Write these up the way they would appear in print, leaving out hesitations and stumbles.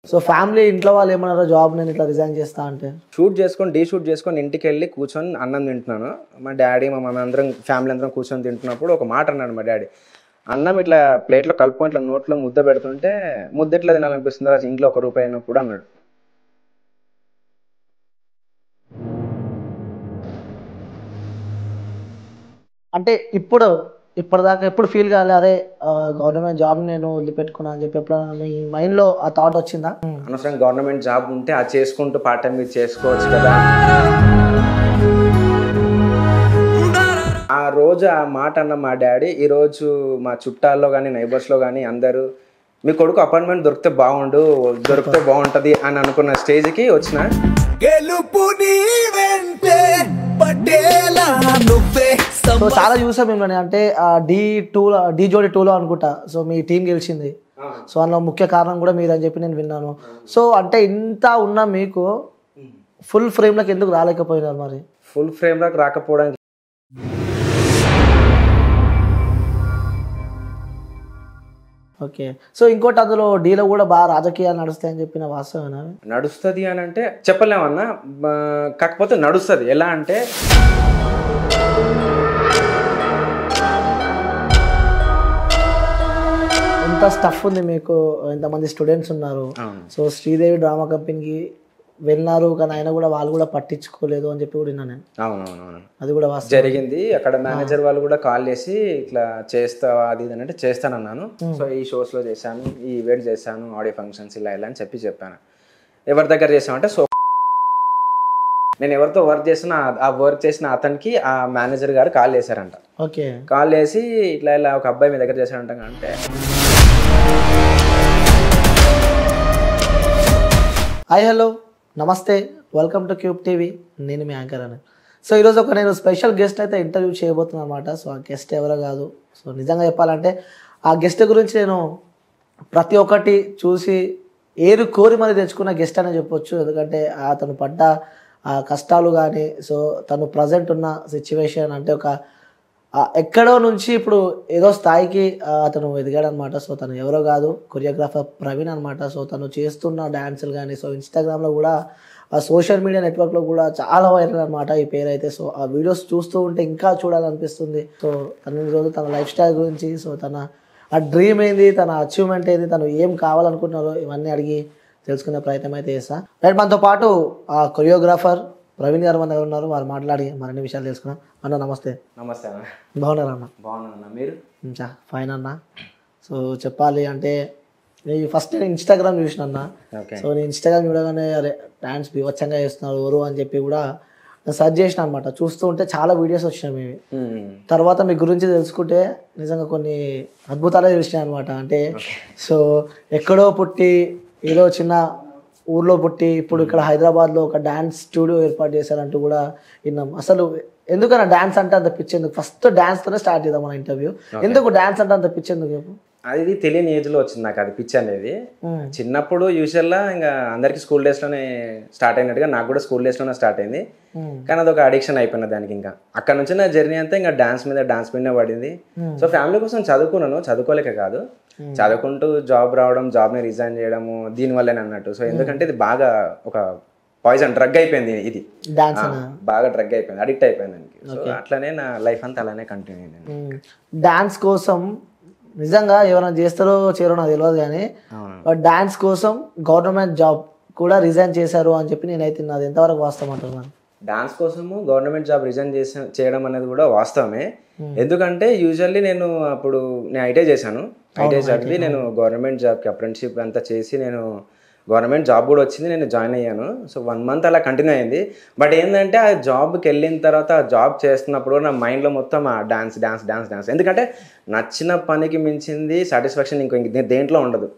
So family ఇంట్లో వాళ్ళు ఏమన్నారో జాబ్ నేను ఇట్లా రిజైన్ చేస్తా అంటే? షూట్ చేసుకొని షూట్ చేసుకొని ఇంటికి వెళ్ళి కూర్చొని అన్నం తింటున్నాను. మా డాడీ మా మమ్మీ అందరం ఫ్యామిలీ అందరం కూర్చొని తింటున్నప్పుడు ఒక మాట అన్నాడు మా డాడీ. అన్నం ఇట్లా ప్లేట్లో కలుపుకొని ఇట్లా నోట్లో ముద్ద పెడుతుంటే ముద్ద ఎట్లా తినాలనిపిస్తుంది అది ఇంట్లో ₹1 అయినప్పుడు అన్నాడు. అంటే ఇప్పటిదాకా ఎప్పుడు ఫీల్ కాలే అరే గవర్నమెంట్ జాబ్ నేను వదిలిపెట్టుకున్నా అని చెప్పి ఎప్పుడైనా మీ మైండ్లో ఆ థాట్ వచ్చిందా? అనవసరంగా గవర్నమెంట్ జాబ్ ఉంటే అది చేసుకుంటూ పార్ట్ టైం ఇది చేసుకోవచ్చు కదా. ఆ రోజు ఆ మాట అన్న మా డాడీ ఈరోజు మా చుట్టాల్లో కానీ నైబర్స్లో కానీ అందరూ మీ కొడుకు అపాయింట్మెంట్ దొరికితే బాగుంటుంది అని అనుకున్న స్టేజ్కి వచ్చిన. సో చాలా చూసాం మిమ్మల్ని, అంటే డి జోడి 2లో అనుకుంటా సో మీ టీం గెలిచింది. సో అందులో ముఖ్య కారణం కూడా మీరు అని చెప్పి నేను విన్నాను. సో అంటే ఇంత ఉన్న మీకు ఫుల్ ఫ్రేమ్లోకి ఎందుకు రాలేకపోయినారు మరి? ఫుల్ ఫ్రేమ్లోకి రాకపోవడానికి ఓకే. సో ఇంకోటి అందులో డీలో కూడా బాగా రాజకీయాలు నడుస్తాయని చెప్పిన వాస్తవేనా? నడుస్తుంది అని అంటే చెప్పలేమన్నా, కాకపోతే నడుస్తుంది. ఎలా అంటే ఎంత స్టఫ్ ఉంది మీకు, ఎంతమంది స్టూడెంట్స్ ఉన్నారు. సో శ్రీదేవి డ్రామా కంపెనీకి వెళ్ళినారు కానీ ఆయన కూడా వాళ్ళు కూడా పట్టించుకోలేదు అని చెప్పి కూడా విన్నాను నేను. అవునవునవును, అది కూడా జరిగింది. అక్కడ మేనేజర్ వాళ్ళు కూడా కాల్ చేసి ఇట్లా చేస్తావా అది ఇది అంటే చేస్తానన్నాను. సో ఈ షోస్లో చేశాను, ఈ ఈవెంట్ చేశాను, ఆడియో ఫంక్షన్స్ ఇలా ఇలా అని చెప్పాను. ఎవరి దగ్గర చేసామంటే సో నేను ఎవరితో వర్క్ చేసిన ఆ వర్క్ చేసిన అతనికి ఆ మేనేజర్ గారు కాల్ చేశారంట. ఓకే. కాల్ చేసి ఇట్లా ఇలా ఒక అబ్బాయి మీ దగ్గర చేశారంట అంటే హాయ్ హలో నమస్తే వెల్కమ్ టు క్యూబ్ టీవీ, నేను మీ యాంకర్ అని. సో ఈరోజు నేను స్పెషల్ గెస్ట్ అయితే ఇంటర్వ్యూ చేయబోతున్నాను అనమాట. సో ఆ గెస్ట్ ఎవరో కాదు, సో నిజంగా చెప్పాలంటే ఆ గెస్ట్ గురించి నేను ప్రతి ఒక్కటి చూసి ఏరు కోరి మరి తెచ్చుకున్న గెస్ట్ అనే చెప్పొచ్చు. ఎందుకంటే అతను పడ్డ ఆ కష్టాలు కానీ, సో తను ప్రజెంట్ ఉన్న సిచ్యువేషన్ అంటే ఒక ఎక్కడో నుంచి ఇప్పుడు ఏదో స్థాయికి అతను ఎదిగాడు అనమాట. సో తను ఎవరో కాదు, కొరియోగ్రాఫర్ ప్రవీణ్ అనమాట. సో తను చేస్తున్న డ్యాన్సులు కానీ, సో ఇన్స్టాగ్రామ్లో కూడా సోషల్ మీడియా నెట్వర్క్లో కూడా చాలా వైరల్ అనమాట ఈ పేరు అయితే. సో ఆ వీడియోస్ చూస్తూ ఉంటే ఇంకా చూడాలనిపిస్తుంది. సో తన ఈరోజు తన లైఫ్ స్టైల్ గురించి, సో తన ఆ డ్రీమ్ ఏంది, తన అచీవ్మెంట్ ఏంది, తను ఏం కావాలనుకుంటున్నారో ఇవన్నీ అడిగి తెలుసుకునే ప్రయత్నం అయితే చేస్తా. రైట్, మనతో పాటు ఆ కొరియోగ్రాఫర్ ప్రవీణ్ గారు మన దగ్గర ఉన్నారు. వారు మాట్లాడి మరిన్ని విషయాలు తెలుసుకున్నాం. అన్న నమస్తే. నమస్తే అన్న. బాగున్నారా అన్న? బాగున్నాను, మీరు? ఫైన్ అన్న. సో చెప్పాలి అంటే ఫస్ట్ నేను ఇన్స్టాగ్రామ్ చూసిన అన్న. సో నేను ఇన్స్టాగ్రామ్ చూడగానే అరే డాన్స్ బీభత్సంగా చేస్తున్నారు ఎవరు అని చెప్పి కూడా సెర్చ్ చేసిన అనమాట. చూస్తూ ఉంటే చాలా వీడియోస్ వచ్చినాయి మీవి. తర్వాత మీ గురించి తెలుసుకుంటే నిజంగా కొన్ని అద్భుతాలే తెలిసినాయి అనమాట. అంటే సో ఎక్కడో పుట్టి ఏదో చిన్న ఊర్లో పుట్టి ఇప్పుడు ఇక్కడ హైదరాబాద్లో ఒక డ్యాన్స్ స్టూడియో ఏర్పాటు చేశారంటూ కూడా విన్నాం. అసలు ఎందుకన్నా డ్యాన్స్ అంటే అంత పిచ్చేందుకు? ఫస్ట్ డ్యాన్స్తోనే స్టార్ట్ చేద్దాం మన ఇంటర్వ్యూ. ఎందుకు డ్యాన్స్ అంటే అంత పిచ్చేందుకు చెప్పు? అది తెలియని ఏజ్లో వచ్చింది నాకు అది పిచ్చి అనేది. చిన్నప్పుడు యూజువల్గా ఇంకా అందరికీ స్కూల్ డేస్లోనే స్టార్ట్ అయినట్టుగా నాకు కూడా స్కూల్ డేస్లోనే స్టార్ట్ అయింది. కానీ అది ఒక అడిక్షన్ అయిపోయిన దానికి. ఇంకా అక్కడ నుంచి నా జర్నీ అంతా ఇంకా డాన్స్ మీదనే పడింది. సో ఫ్యామిలీ కోసం చదువుకున్నాను, చదువుకోలేక కాదు, చదువుకుంటూ జాబ్ రావడం, జాబ్ని రిజైన్ చేయడము దీనివల్లనే అన్నట్టు. సో ఎందుకంటే ఇది బాగా ఒక పాయిజన్ డ్రగ్ అయిపోయింది, ఇది బాగా డ్రగ్ అయిపోయింది, అడిక్ట్ అయిపోయింది దానికి. సో అట్లనే నా లైఫ్ అంతా అలానే కంటిన్యూ అయింది. డాన్స్ కోసం నిజంగా ఎవరైనా చేస్తారో చేయరో నాకు తెలియదు కానీ డాన్స్ కోసం గవర్నమెంట్ జాబ్ కూడా రిజైన్ చేశారు అని చెప్పి నేనైతే అది ఎంతవరకు వాస్తవం అంటున్నాను? డాన్స్ కోసము గవర్నమెంట్ జాబ్ రిజైన్ చేయడం అనేది కూడా వాస్తవమే. ఎందుకంటే యూజువల్లీ నేను ఐటీఐ చేశాను. ఐటీఐ చదివి నేను గవర్నమెంట్ జాబ్కి అప్రెంటిషిప్ అంతా చేసి నేను గవర్నమెంట్ జాబ్ కూడా వచ్చింది, నేను జాయిన్ అయ్యాను. సో 1 month అలా కంటిన్యూ అయింది. బట్ ఏంటంటే ఆ జాబ్కి వెళ్ళిన తర్వాత ఆ జాబ్ చేస్తున్నప్పుడు నా మైండ్లో మొత్తం ఆ డాన్స్ డాన్స్ డాన్స్ డాన్స్. ఎందుకంటే నచ్చిన పనికి మించింది సాటిస్ఫాక్షన్ ఇంక దేంట్లో ఉండదు.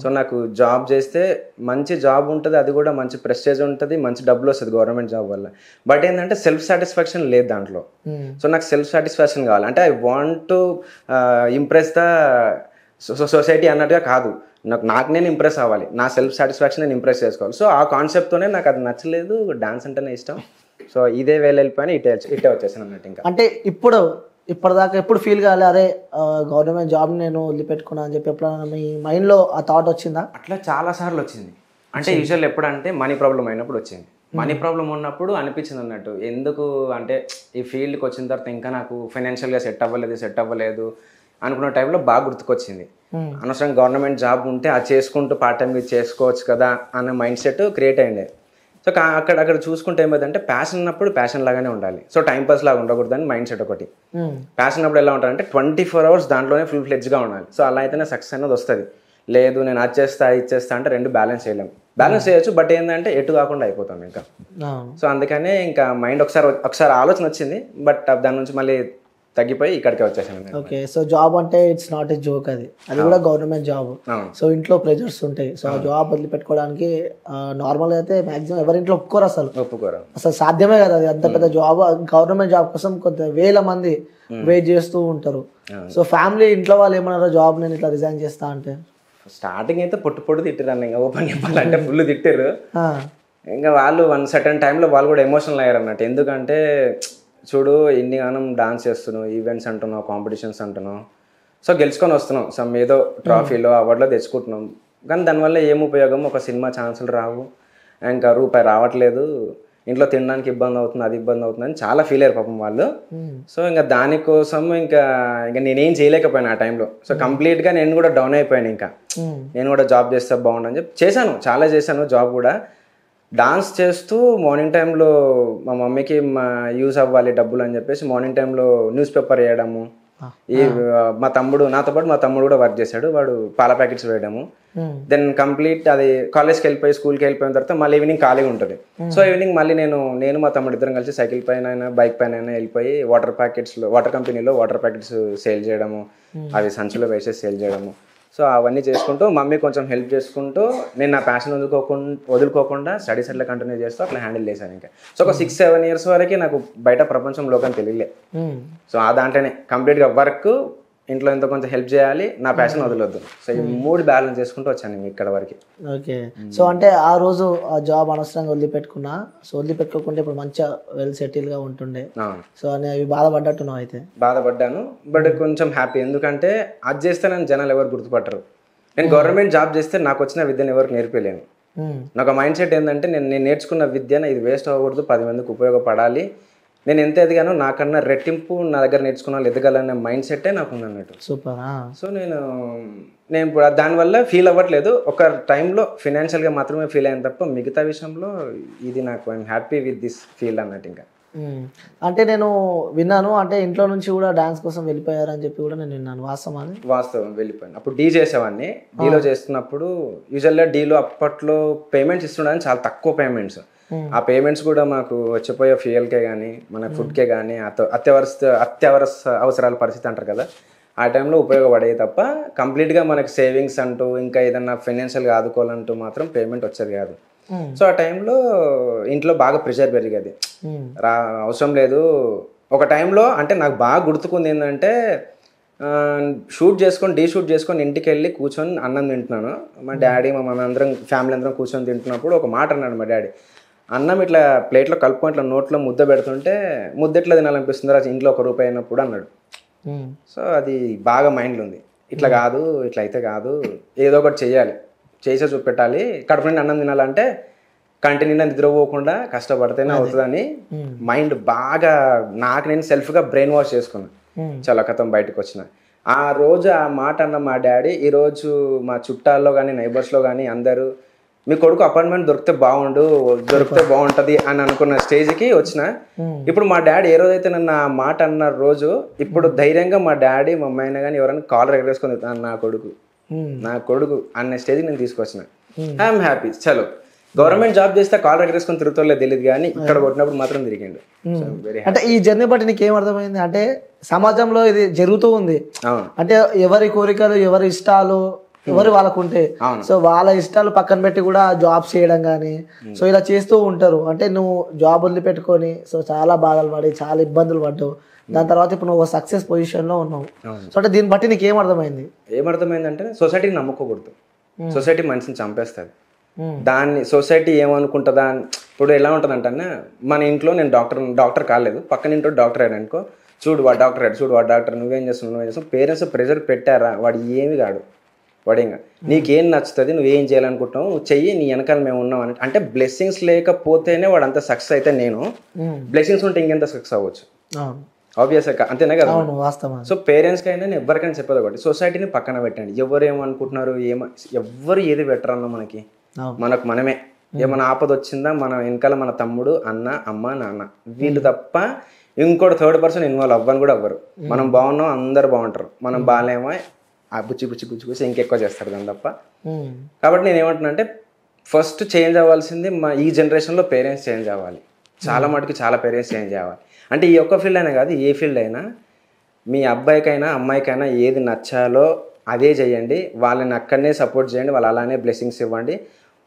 సో నాకు జాబ్ చేస్తే మంచి జాబ్ ఉంటుంది, అది కూడా మంచి ప్రెస్టేజ్ ఉంటుంది, మంచి డబ్బులు వస్తుంది గవర్నమెంట్ జాబ్ వల్ల. బట్ ఏంటంటే సెల్ఫ్ సాటిస్ఫాక్షన్ లేదు దాంట్లో. సో నాకు సెల్ఫ్ సాటిస్ఫాక్షన్ కావాలి. అంటే I want to impress the society అన్నట్టుగా కాదు, నాకు నేను ఇంప్రెస్ అవ్వాలి, నా సెల్ఫ్ సాటిస్ఫాక్షన్ నేను ఇంప్రెస్ చేసుకోవాలి. సో ఆ కాన్సెప్ట్తోనే నాకు అది నచ్చలేదు, డాన్స్ అంటేనే ఇష్టం. సో ఇదే వేళ వెళ్ళిపోయినా ఇటే వచ్చేసాను అన్నట్టు. ఇంకా అంటే ఇప్పటిదాకా ఎప్పుడు ఫీల్ కాలే అరే గవర్నమెంట్ జాబ్ నేను వదిలిపెట్టుకున్నా అని చెప్పి ఎప్పుడైనా మీ మైండ్లో ఆ థాట్ వచ్చిందా? అట్లా చాలా సార్లు వచ్చింది. అంటే యూజువల్ ఎప్పుడంటే మనీ ప్రాబ్లం అయినప్పుడు వచ్చింది. మనీ ప్రాబ్లం ఉన్నప్పుడు అనిపించింది అన్నట్టు, ఎందుకు అంటే ఈ ఫీల్డ్కి వచ్చిన తర్వాత ఇంకా నాకు ఫైనాన్షియల్గా సెట్ అవ్వలేదు అనుకున్న టైంలో బాగా గుర్తుకొచ్చింది. అనవసరం గవర్నమెంట్ జాబ్ ఉంటే అది చేసుకుంటూ పార్ట్ టైం ఇది చేసుకోవచ్చు కదా అనే మైండ్ సెట్ క్రియేట్ అయ్యింది. సో అక్కడ చూసుకుంటే ఏమైందంటే ప్యాషన్ ఉన్నప్పుడు ప్యాషన్ లాగానే ఉండాలి. సో టైం పాస్ లాగా ఉండకూడదని మైండ్ సెట్ ఒకటి. ప్యాషన్ అప్పుడు ఎలా ఉంటారంటే 24 hours దాంట్లోనే ఫుల్ ఫ్లెడ్జ్గా ఉండాలి. సో అలా అయితేనే సక్సెస్ అనేది వస్తుంది. లేదు నేను అది చేస్తా ఇది చేస్తా అంటే రెండు బ్యాలెన్స్ చేయలేము. బ్యాలెన్స్ చేయొచ్చు, బట్ ఏంటంటే ఎటు కాకుండా అయిపోతాం ఇంకా. సో అందుకనే ఇంకా మైండ్ ఒకసారి ఆలోచన వచ్చింది, బట్ దాని నుంచి మళ్ళీ తగ్గిపోయి ఇక్కడికే వచ్చేసాను. ఓకే, సో జాబ్ అంటే ఇట్స్ నాట్ ఎ జోక్, అది కూడా గవర్నమెంట్ జాబ్. సో ఇంట్లో ప్రెజర్స్ ఉంటాయి. సో ఆ జాబ్ వదిలిపెట్టుకోవడానికి నార్మల్గా అయితే మాక్సిమం ఎవరింట్లో ఒప్పుకోరు, అసలు సాధ్యమే కదా అది. అంత పెద్ద జాబ్, గవర్నమెంట్ జాబ్ కోసం కొంత వేల మంది వెయిట్ చేస్తూ ఉంటారు. సో ఫ్యామిలీ ఇంట్లో వాళ్ళు ఏమన్నారో జాబ్ నేను ఇట్లా రిజైన్ చేస్తా అంటే? స్టార్టింగ్ అయితే పొట్టు తిట్టారు, ఇంకా ఓపెన్ చెప్పాలంటే ఫుల్ తిట్టారు. ఇంకా వాళ్ళు వన్ సర్టన్ టైంలో వాళ్ళు కూడా ఎమోషనల్ అయ్యారు అన్నట్టు. ఎందుకంటే చూడు ఇన్ని గానం డాన్స్ చేస్తున్నావు, ఈవెంట్స్ అంటున్నావు, కాంపిటీషన్స్ అంటున్నావు, సో గెలుచుకొని వస్తున్నాం, సమ్ ఏదో ట్రాఫీలో అవార్డులో తెచ్చుకుంటున్నాం, కానీ దానివల్ల ఏం ఉపయోగం? ఒక సినిమా ఛాన్సులు రావు, ఇంకా రూపాయి రావట్లేదు, ఇంట్లో తినడానికి ఇబ్బంది అవుతుంది, అది ఇబ్బంది అవుతుంది అని చాలా ఫీల్ అయ్యారు పాపం వాళ్ళు. సో ఇంకా దానికోసం ఇంకా నేనేం చేయలేకపోయాను ఆ టైంలో. సో కంప్లీట్గా నేను కూడా డౌన్ అయిపోయాను. ఇంకా నేను కూడా జాబ్ చేస్తే బాగుండని చెప్పి చాలా చేశాను జాబ్ కూడా. డాన్స్ చేస్తూ మార్నింగ్ టైంలో మా మమ్మీకి యూజ్ అవ్వాలి డబ్బులు అని చెప్పేసి మార్నింగ్ టైంలో న్యూస్ పేపర్ వేయడము. మా తమ్ముడు నాతో పాటు మా తమ్ముడు కూడా వర్క్ చేశాడు, వాడు పాల ప్యాకెట్స్ వేయడము. దెన్ కంప్లీట్ అది కాలేజ్కి వెళ్ళిపోయి స్కూల్కి వెళ్ళిపోయిన తర్వాత మళ్ళీ ఈవినింగ్ ఖాళీగా ఉంటుంది. సో ఈవినింగ్ మళ్ళీ నేను మా తమ్ముడు ఇద్దరం కలిసి సైకిల్ పైన బైక్ పైన వెళ్ళిపోయి వాటర్ కంపెనీలో వాటర్ ప్యాకెట్స్ సేల్ చేయడము, అవి సంచులో వేసేసి సేల్ చేయడము. సో అవన్నీ చేసుకుంటూ మమ్మీ కొంచెం హెల్ప్ చేసుకుంటూ నేను నా ప్యాషన్ వదులుకోకుండా స్టడీస్ అట్లా కంటిన్యూ చేస్తూ అట్లా హ్యాండిల్ చేశాను. ఇంకా సో ఒక 6-7 years వరకు నాకు బయట ప్రపంచంలోకని తెలియలే. సో ఆ దాంట్లోనే కంప్లీట్గా వర్క్, ఇంట్లో ఎంతో కొంచెం హెల్ప్ చేయాలి, నా ప్యాషన్ వదలొద్దు. సో ఈ 3 బ్యాలెన్స్ చేసుకుంటూ వచ్చాను ఇక్కడ వరకు. ఓకే, సో అంటే ఆ రోజు ఆ జాబ్ అనవసరంగా వదిలిపెట్టుకున్నా, సో వదిలిపెట్టుకోకుండా ఇప్పుడు మంచిగా వెల్ సెటిల్గా ఉంటుండే. సో అవి బాధపడ్డట్టున్నావు అయితే? బాధపడ్డాను, బట్ కొంచెం హ్యాపీ. ఎందుకంటే అది చేస్తే నన్ను జనాలు ఎవరు గుర్తుపట్టరు. నేను గవర్నమెంట్ జాబ్ చేస్తే నాకు వచ్చిన విద్యను ఎవరికి నేర్పలేను. నాకు మైండ్ సెట్ ఏంటంటే నేను నేర్చుకున్న విద్యను ఇది వేస్ట్ అవ్వకూడదు, 10 మందికి ఉపయోగపడాలి, నేను ఎంత ఎదిగానో నాకన్నా రెట్టింపు నా దగ్గర నేర్చుకున్న వాళ్ళు ఎదగాలనే మైండ్ సెట్టే నాకు ఉంది అన్నట్టు. సూపర్. సో నేను ఇప్పుడు దానివల్ల ఫీల్ అవ్వట్లేదు. ఒక టైంలో ఫినాన్షియల్గా మాత్రమే ఫీల్ అయ్యాను తప్ప మిగతా విషయంలో ఇది నాకు I'm happy with this field అన్నట్టు. ఇంకా అంటే నేను విన్నాను, అంటే ఇంట్లో నుంచి కూడా డాన్స్ కోసం వెళ్ళిపోయారని చెప్పి కూడా నేను విన్నాను, వాస్తవం వెళ్ళిపోయాను. అప్పుడు డీ చేసేవాడిని. డీలో చేస్తున్నప్పుడు యూజువల్గా డీలో అప్పట్లో పేమెంట్స్ ఇస్తుండని చాలా తక్కువ పేమెంట్స్. ఆ పేమెంట్స్ కూడా మాకు వచ్చిపోయే ఫ్యూయల్కే కానీ మన ఫుడ్కే కానీ అత్యవసర అవసరాల పరిస్థితి అంటారు కదా, ఆ టైంలో ఉపయోగపడేవి తప్ప కంప్లీట్గా మనకి సేవింగ్స్ అంటూ ఇంకా ఏదన్నా ఫైనాన్షియల్గా ఆదుకోవాలంటూ మాత్రం పేమెంట్ వచ్చేది కాదు. సో ఆ టైంలో ఇంట్లో బాగా ప్రెషర్ పెరిగేది, అవసరం లేదు. ఒక టైంలో అంటే నాకు బాగా గుర్తుకుంది ఏంటంటే డీ షూట్ చేసుకొని ఇంటికి వెళ్ళి కూర్చొని అన్నం తింటున్నాను. మా డాడీ మా మమ్మీ అందరం ఫ్యామిలీ అందరం కూర్చొని తింటున్నప్పుడు ఒక మాట అన్నాడు మా డాడీ. అన్నం ఇట్లా ప్లేట్లో కలుపుకొని ఇట్లా నోట్లో ముద్ద పెడుతుంటే ముద్ద ఎట్లా తినాలనిపిస్తుంది రా ఇంట్లో ₹1 అయినప్పుడు అన్నాడు. సో అది బాగా మైండ్లో ఉంది. ఇట్లా కాదు, ఇట్లా అయితే కాదు, ఏదో ఒకటి చెయ్యాలి, చేసే చూపెట్టాలి. కడుపు నిండా అన్నం తినాలంటే కంటి నిండా నిద్రపోకుండా కష్టపడితేనే అవుతుందని మైండ్ బాగా నాకు నేను సెల్ఫ్గా బ్రెయిన్ వాష్ చేసుకున్నాను. చాలా కథం బయటకు వచ్చిన ఆ రోజు ఆ మాట అన్న మా డాడీ ఈరోజు మా చుట్టాల్లో కానీ నైబర్స్లో కానీ అందరూ మీ కొడుకు అపాయింట్మెంట్ దొరికితే బాగుంటుంది అని అనుకున్న స్టేజ్కి వచ్చిన. ఇప్పుడు మా డాడీ ఏ రోజైతే నన్ను ఆ మాట అన్న రోజు ఇప్పుడు ధైర్యంగా మా డాడీ మా అమ్మాయిన కానీ ఎవరైనా కాలర్ ఎగరేసుకొని నా కొడుకు అనే స్టేజ్కి నేను తీసుకొచ్చిన. I'm happy. చలో గవర్నమెంట్ జాబ్ చేస్తే కాలర్ ఎగరేసుకొని తిరుగుతుందో తెలియదు కానీ ఇక్కడ కొట్టినప్పుడు మాత్రం తిరిగిండు. అంటే ఈ జర్నీ బట్టి నీకు ఏమర్థమైంది అంటే సమాజంలో ఇది జరుగుతూ ఉంది, అంటే ఎవరి కోరికలు ఎవరి ఇష్టాలు ఎవరు వాళ్ళకు ఉంటే సో వాళ్ళ ఇష్టాలు పక్కన పెట్టి కూడా జాబ్స్ చేయడం కానీ సో ఇలా చేస్తూ ఉంటారు. అంటే నువ్వు జాబ్ వదిలిపెట్టుకొని సో చాలా బాధలు పడి చాలా ఇబ్బందులు పడ్డావు, దాని తర్వాత ఇప్పుడు నువ్వు సక్సెస్ పొజిషన్లో ఉన్నావు. సో అంటే దీన్ని బట్టి నీకు ఏమర్థమైందంటే సొసైటీని నమ్ముకోకూడదు. సొసైటీ మనిషిని చంపేస్తుంది. దాన్ని సొసైటీ ఏమనుకుంటుందా ఇప్పుడు ఎలా ఉంటుందంటే మన ఇంట్లో నేను డాక్టర్ కాలేదు, పక్కన ఇంట్లో డాక్టర్ అయ్యాడు అనుకో, చూడు వాడు డాక్టర్ నువ్వేం చేస్తున్నావు పేరెంట్స్ ప్రెషర్ పెట్టారా వాడు ఏమి కాడు. వాడు ఇంకా నీకేం నచ్చుతుంది, నువ్వేం చేయాలనుకుంటున్నావు నువ్వు చెయ్యి, నీ వెనకాల మేము ఉన్నాం అని. అంటే బ్లెస్సింగ్స్ లేకపోతేనే వాడు అంత సక్సెస్ అయితే నేను, బ్లెస్సింగ్స్ ఉంటే ఇంకెంత సక్సెస్ అవ్వచ్చు, ఆబ్వియస్గా అంతేనా కదా. సో పేరెంట్స్కైనా నేను ఎవరికైనా చెప్పేది ఒకటి, సొసైటీని పక్కన పెట్టండి. ఎవరు ఏమనుకుంటున్నారు, ఎవరు ఏది పెట్టరన్న మనకు మనమే. ఏమైనా ఆపద వచ్చిందా మన వెనకాల మన తమ్ముడు, అన్న, అమ్మ, నాన్న, వీళ్ళు తప్ప ఇంకోటి థర్డ్ పర్సన్ ఇన్వాల్వ్ అవ్వని కూడా అవ్వరు. మనం బాగున్నాం అందరు బాగుంటారు, మనం బాగాలేమో ఆ బుచ్చి ఇంకెక్కువ చేస్తారు దాని తప్ప. కాబట్టి నేను ఏమంటున్నా అంటే ఫస్ట్ చేంజ్ అవ్వాల్సింది ఈ జనరేషన్లో పేరెంట్స్ చేంజ్ అవ్వాలి. చాలా మటుకు చాలా పేరెంట్స్ చేంజ్ అవ్వాలి. అంటే ఈ ఒక్క ఫీల్డ్ అయినా కాదు, ఏ ఫీల్డ్ అయినా మీ అబ్బాయికైనా అమ్మాయికైనా ఏది నచ్చాలో అదే చేయండి, వాళ్ళని అక్కడనే సపోర్ట్ చేయండి, వాళ్ళు అలానే బ్లెస్సింగ్స్ ఇవ్వండి.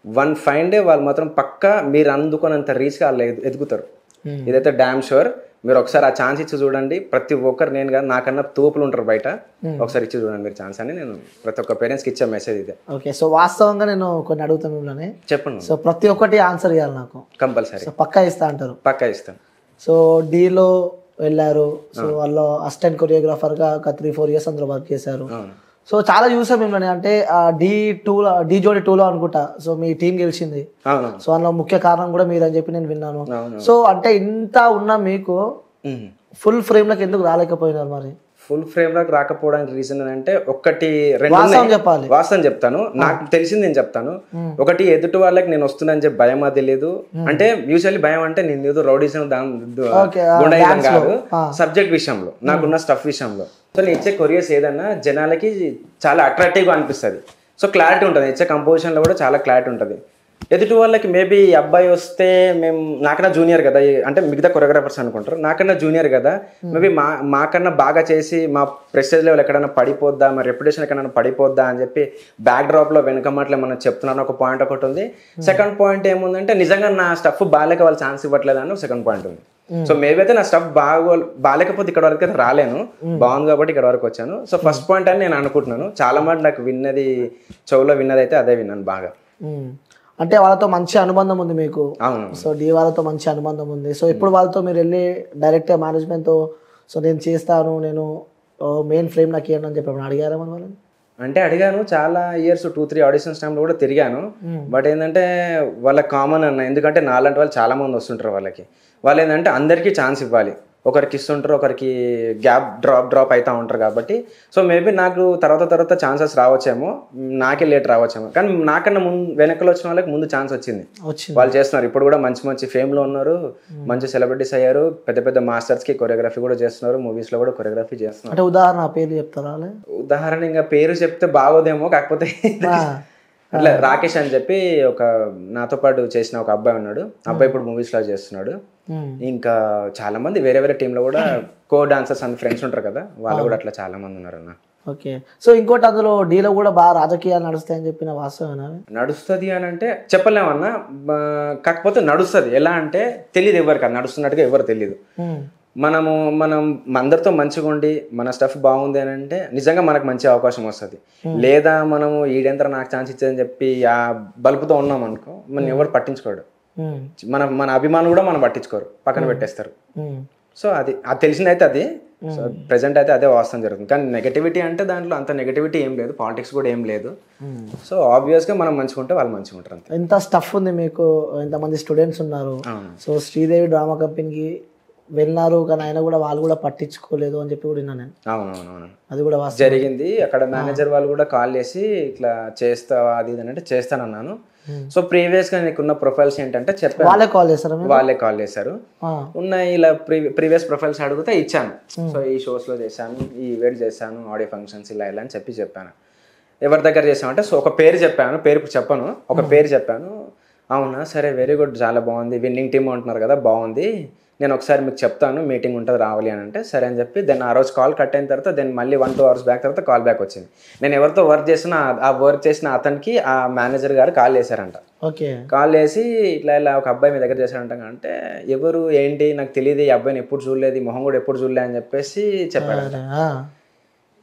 వన్ ఫైన్ డే వాళ్ళు మాత్రం పక్కా మీరు అందుకున్నంత రీచ్గా వాళ్ళు ఎదుగుతారు. ఇదైతే డ్యామ్ షూర్. మీరు ఒకసారి ఆ ఛాన్స్ ఇచ్చి చూడండి. ప్రతి ఒక్కరు, నేను కాదు నాకన్నా తోపులు ఉంటారు బయట, ఒకసారి ఇచ్చి చూడండి మీరు ఛాన్స్ అని నేను ప్రతి ఒక్క పేరెంట్స్కి ఇచ్చే మెసేజ్ ఇదే. ఓకే, సో వాస్తవంగా నేను కొన్ని అడుగుతాను మిమ్మల్ని, చెప్పండి. సో ప్రతి ఒక్కటి ఆన్సర్ ఇవ్వాలి నాకు కంపల్సరీ. పక్కా ఇస్తా అంటారు? పక్కా ఇస్తాను. సో డీలో వెళ్ళారు, సో వాళ్ళు అసిస్టెంట్ కొరియోగ్రాఫర్గా ఒక 3-4 years అందులో వర్క్ చేశారు. సో చాలా చూసాం మిమ్మల్ని, అంటే డి జోడి 2లో అనుకుంటా సో మీ టీం గెలిచింది. సో అందులో ముఖ్య కారణం కూడా మీరు అని చెప్పి నేను విన్నాను. సో అంటే ఇంత ఉన్న మీకు ఫుల్ ఫ్రేమ్ లోకి ఎందుకు రాలేకపోయినారు? మరి ఫుల్ ఫ్రేమ్ లోకి రాకపోవడానికి రీజన్ అంటే ఒకటి చెప్పాలి, వాస్తవం చెప్తాను, నాకు తెలిసింది నేను చెప్తాను. ఒకటి ఎదుటి వాళ్ళకి నేను వస్తున్నాను చెప్పి భయం అది లేదు. అంటే యూజువల్లీ భయం అంటే నేను ఏదో రౌడీజం కాదు, సబ్జెక్ట్ విషయంలో నాకున్న స్టఫ్ విషయంలో. సో నేను ఇచ్చే కొరియర్స్ ఏదన్నా జనాలకి చాలా అట్రాక్టివ్గా అనిపిస్తుంది. సో క్లారిటీ ఉంటుంది, ఇచ్చే కంపోజిషన్లో కూడా చాలా క్లారిటీ ఉంటుంది. ఎదుటి వాళ్ళకి మేబీ అబ్బాయి వస్తే మేము నాకన్నా జూనియర్ కదా, అంటే మిగతా కొరియోగ్రాఫర్స్ అనుకుంటారు నాకన్నా జూనియర్ కదా, మేబీ మాకన్నా బాగా చేసి మా ప్రెస్టేజ్ లెవెల్ ఎక్కడైనా పడిపోద్దా, మా రెప్యుటేషన్ ఎక్కడైనా పడిపోద్దా అని చెప్పి బ్యాక్ డ్రాప్లో వెనకమాటలు మనం చెప్తున్నాను. ఒక పాయింట్ ఒకటి ఉంది. సెకండ్ పాయింట్ ఏముందంటే నిజంగా నా స్టఫ్ బాగాలేక వాళ్ళు ఛాన్స్ ఇవ్వట్లేదు అని సెకండ్ పాయింట్ ఉంది. సో మేబీ అయితే నా స్టఫ్ బాగాలేకపోతే ఇక్కడ వరకు అయితే రాలేను, బాగుంది కాబట్టి ఇక్కడ వరకు వచ్చాను. సో ఫస్ట్ పాయింట్ అని నేను అనుకుంటున్నాను. చాలా మంది నాకు చెవులో విన్నది అయితే అదే విన్నాను బాగా. అంటే వాళ్ళతో మంచి అనుబంధం ఉంది మీకు. అవును. సో డి వాళ్ళతో మంచి అనుబంధం ఉంది. సో ఇప్పుడు వాళ్ళతో మీరు వెళ్ళి డైరెక్ట్గా మేనేజ్మెంట్తో సో నేను చేస్తాను, నేను మెయిన్ ఫ్రేమ్ నాకు ఇవ్వండి అని చెప్పి అడిగారా మన వాళ్ళని? అంటే అడిగాను, చాలా ఇయర్స్ 2-3 ఆడిషన్స్ టైంలో కూడా తిరిగాను. బట్ ఏంటంటే వాళ్ళకి కామన్ అన్న, ఎందుకంటే నాలాంటి వాళ్ళు చాలా మంది వస్తుంటారు. వాళ్ళు ఏంటంటే అందరికీ ఛాన్స్ ఇవ్వాలి, ఒకరికి ఇస్తుంటారు, ఒకరికి గ్యాప్ డ్రాప్ అవుతూ ఉంటారు. కాబట్టి సో మేబీ నాకు తర్వాత ఛాన్సెస్ రావచ్చేమో, నాకే లేట్ రావచ్చేమో. కానీ నాకన్నా వెనకలు వచ్చిన వాళ్ళకి ముందు ఛాన్స్ వచ్చింది, వాళ్ళు చేస్తున్నారు. ఇప్పుడు కూడా మంచి ఫేమ్లో ఉన్నారు, మంచి సెలబ్రిటీస్ అయ్యారు, పెద్ద మాస్టర్స్కి కొరియోగ్రఫీ కూడా చేస్తున్నారు, మూవీస్లో కూడా కొరియోగ్రఫీ చేస్తున్నారు. అంటే ఉదాహరణ పేరు చెప్తారా? ఉదాహరణ ఇంకా పేరు చెప్తే బాగోదేమో, కాకపోతే అట్లా రాకేష్ అని చెప్పి ఒక నాతో పాటు చేసిన ఒక అబ్బాయి ఉన్నాడు. అబ్బాయి ఇప్పుడు మూవీస్లో చేస్తున్నాడు. ఇంకా చాలా మంది వేరే టీంలో కూడా కో డాన్సర్స్ అండ్ ఫ్రెండ్స్ ఉంటారు కదా, వాళ్ళు కూడా అట్లా చాలా మంది ఉన్నారు అన్న. ఓకే. సో ఇంకోటి అందులో డీలో కూడా బాగా రాజకీయాలు నడుస్తాయని చెప్పిన వాస్తవేనా? నడుస్తుంది అని అంటే చెప్పలేమన్నా, కాకపోతే నడుస్తుంది. ఎలా అంటే తెలియదు ఎవరికి, అది నడుస్తున్నట్టుగా ఎవరు తెలియదు. మనం అందరితో మంచిగా ఉండి మన స్టఫ్ బాగుంది అని అంటే నిజంగా మనకు మంచి అవకాశం వస్తుంది. లేదా మనము ఈడెంత నాకు ఛాన్స్ ఇచ్చేదని చెప్పి ఆ బలుపుతో ఉన్నాం అనుకో, మనం ఎవరు పట్టించుకోడు. మన అభిమానులు కూడా మనం పట్టించుకోరు, పక్కన పెట్టేస్తారు. సో అది తెలిసింది అయితే అది. సో ప్రెసెంట్ అయితే అదే వాస్తవం జరుగుతుంది. కానీ నెగటివిటీ అంటే దాంట్లో అంత నెగటివిటీ ఏం లేదు, పాలిటిక్స్ కూడా ఏం లేదు. సో ఆబ్వియస్గా మనం మంచిగా ఉంటే వాళ్ళు మంచిగా ఉంటారు అంతే. ఎంత స్టఫ్ ఉంది మీకు, ఎంతమంది స్టూడెంట్స్ ఉన్నారు. సో శ్రీదేవి డ్రామా కంపెనీకి వెళ్ళినారు, కానీ ఆయన కూడా వాళ్ళు కూడా పట్టించుకోలేదు అని చెప్పి కూడా విన్నాను. అవునవునవును, అది కూడా జరిగింది. అక్కడ మేనేజర్ వాళ్ళు కూడా కాల్ చేసి ఇట్లా చేస్తావా అది ఇది అంటే చేస్తానన్నాను. సో ప్రీవియస్ గా నీకున్న ప్రొఫైల్స్ ఏంటంటే చెప్పాను, వాళ్ళే కాల్ చేశారు. ఉన్నాయి ఇలా ప్రీవియస్ ప్రొఫైల్స్ అడిగితే ఇచ్చాను. సో ఈ షోస్ లో చేశాను, ఈ ఈవెంట్ చేశాను, ఆడియో ఫంక్షన్స్ ఇలా అని చెప్పాను. ఎవరి దగ్గర చేసామంటే సో ఒక పేరు చెప్పాను, పేరు చెప్పను, ఒక పేరు చెప్పాను. అవునా సరే వెరీ గుడ్, చాలా బాగుంది, విన్నింగ్ టీమ్ అంటున్నారు కదా, బాగుంది, నేను ఒకసారి మీకు చెప్తాను, మీటింగ్ ఉంటుంది రావాలి అని అంటే సరే అని చెప్పి దెన్ ఆ రోజు కాల్ కట్ అయిన తర్వాత దెన్ మళ్ళీ 1-2 hours బ్యాక్ తర్వాత కాల్ బ్యాక్ వచ్చింది. నేను ఎవరితో వర్క్ చేసినా ఆ వర్క్ చేసిన అతనికి ఆ మేనేజర్ గారు కాల్ చేశారంట. కాల్ చేసి ఇట్లా ఒక అబ్బాయి మీ దగ్గర చేశారంట అంటే ఎవరు ఏంటి నాకు తెలియదు, ఈ అబ్బాయిని ఎప్పుడు చూడలేదు, మొహం కూడా ఎప్పుడు చూడలే అని చెప్పేసి చెప్పారంట.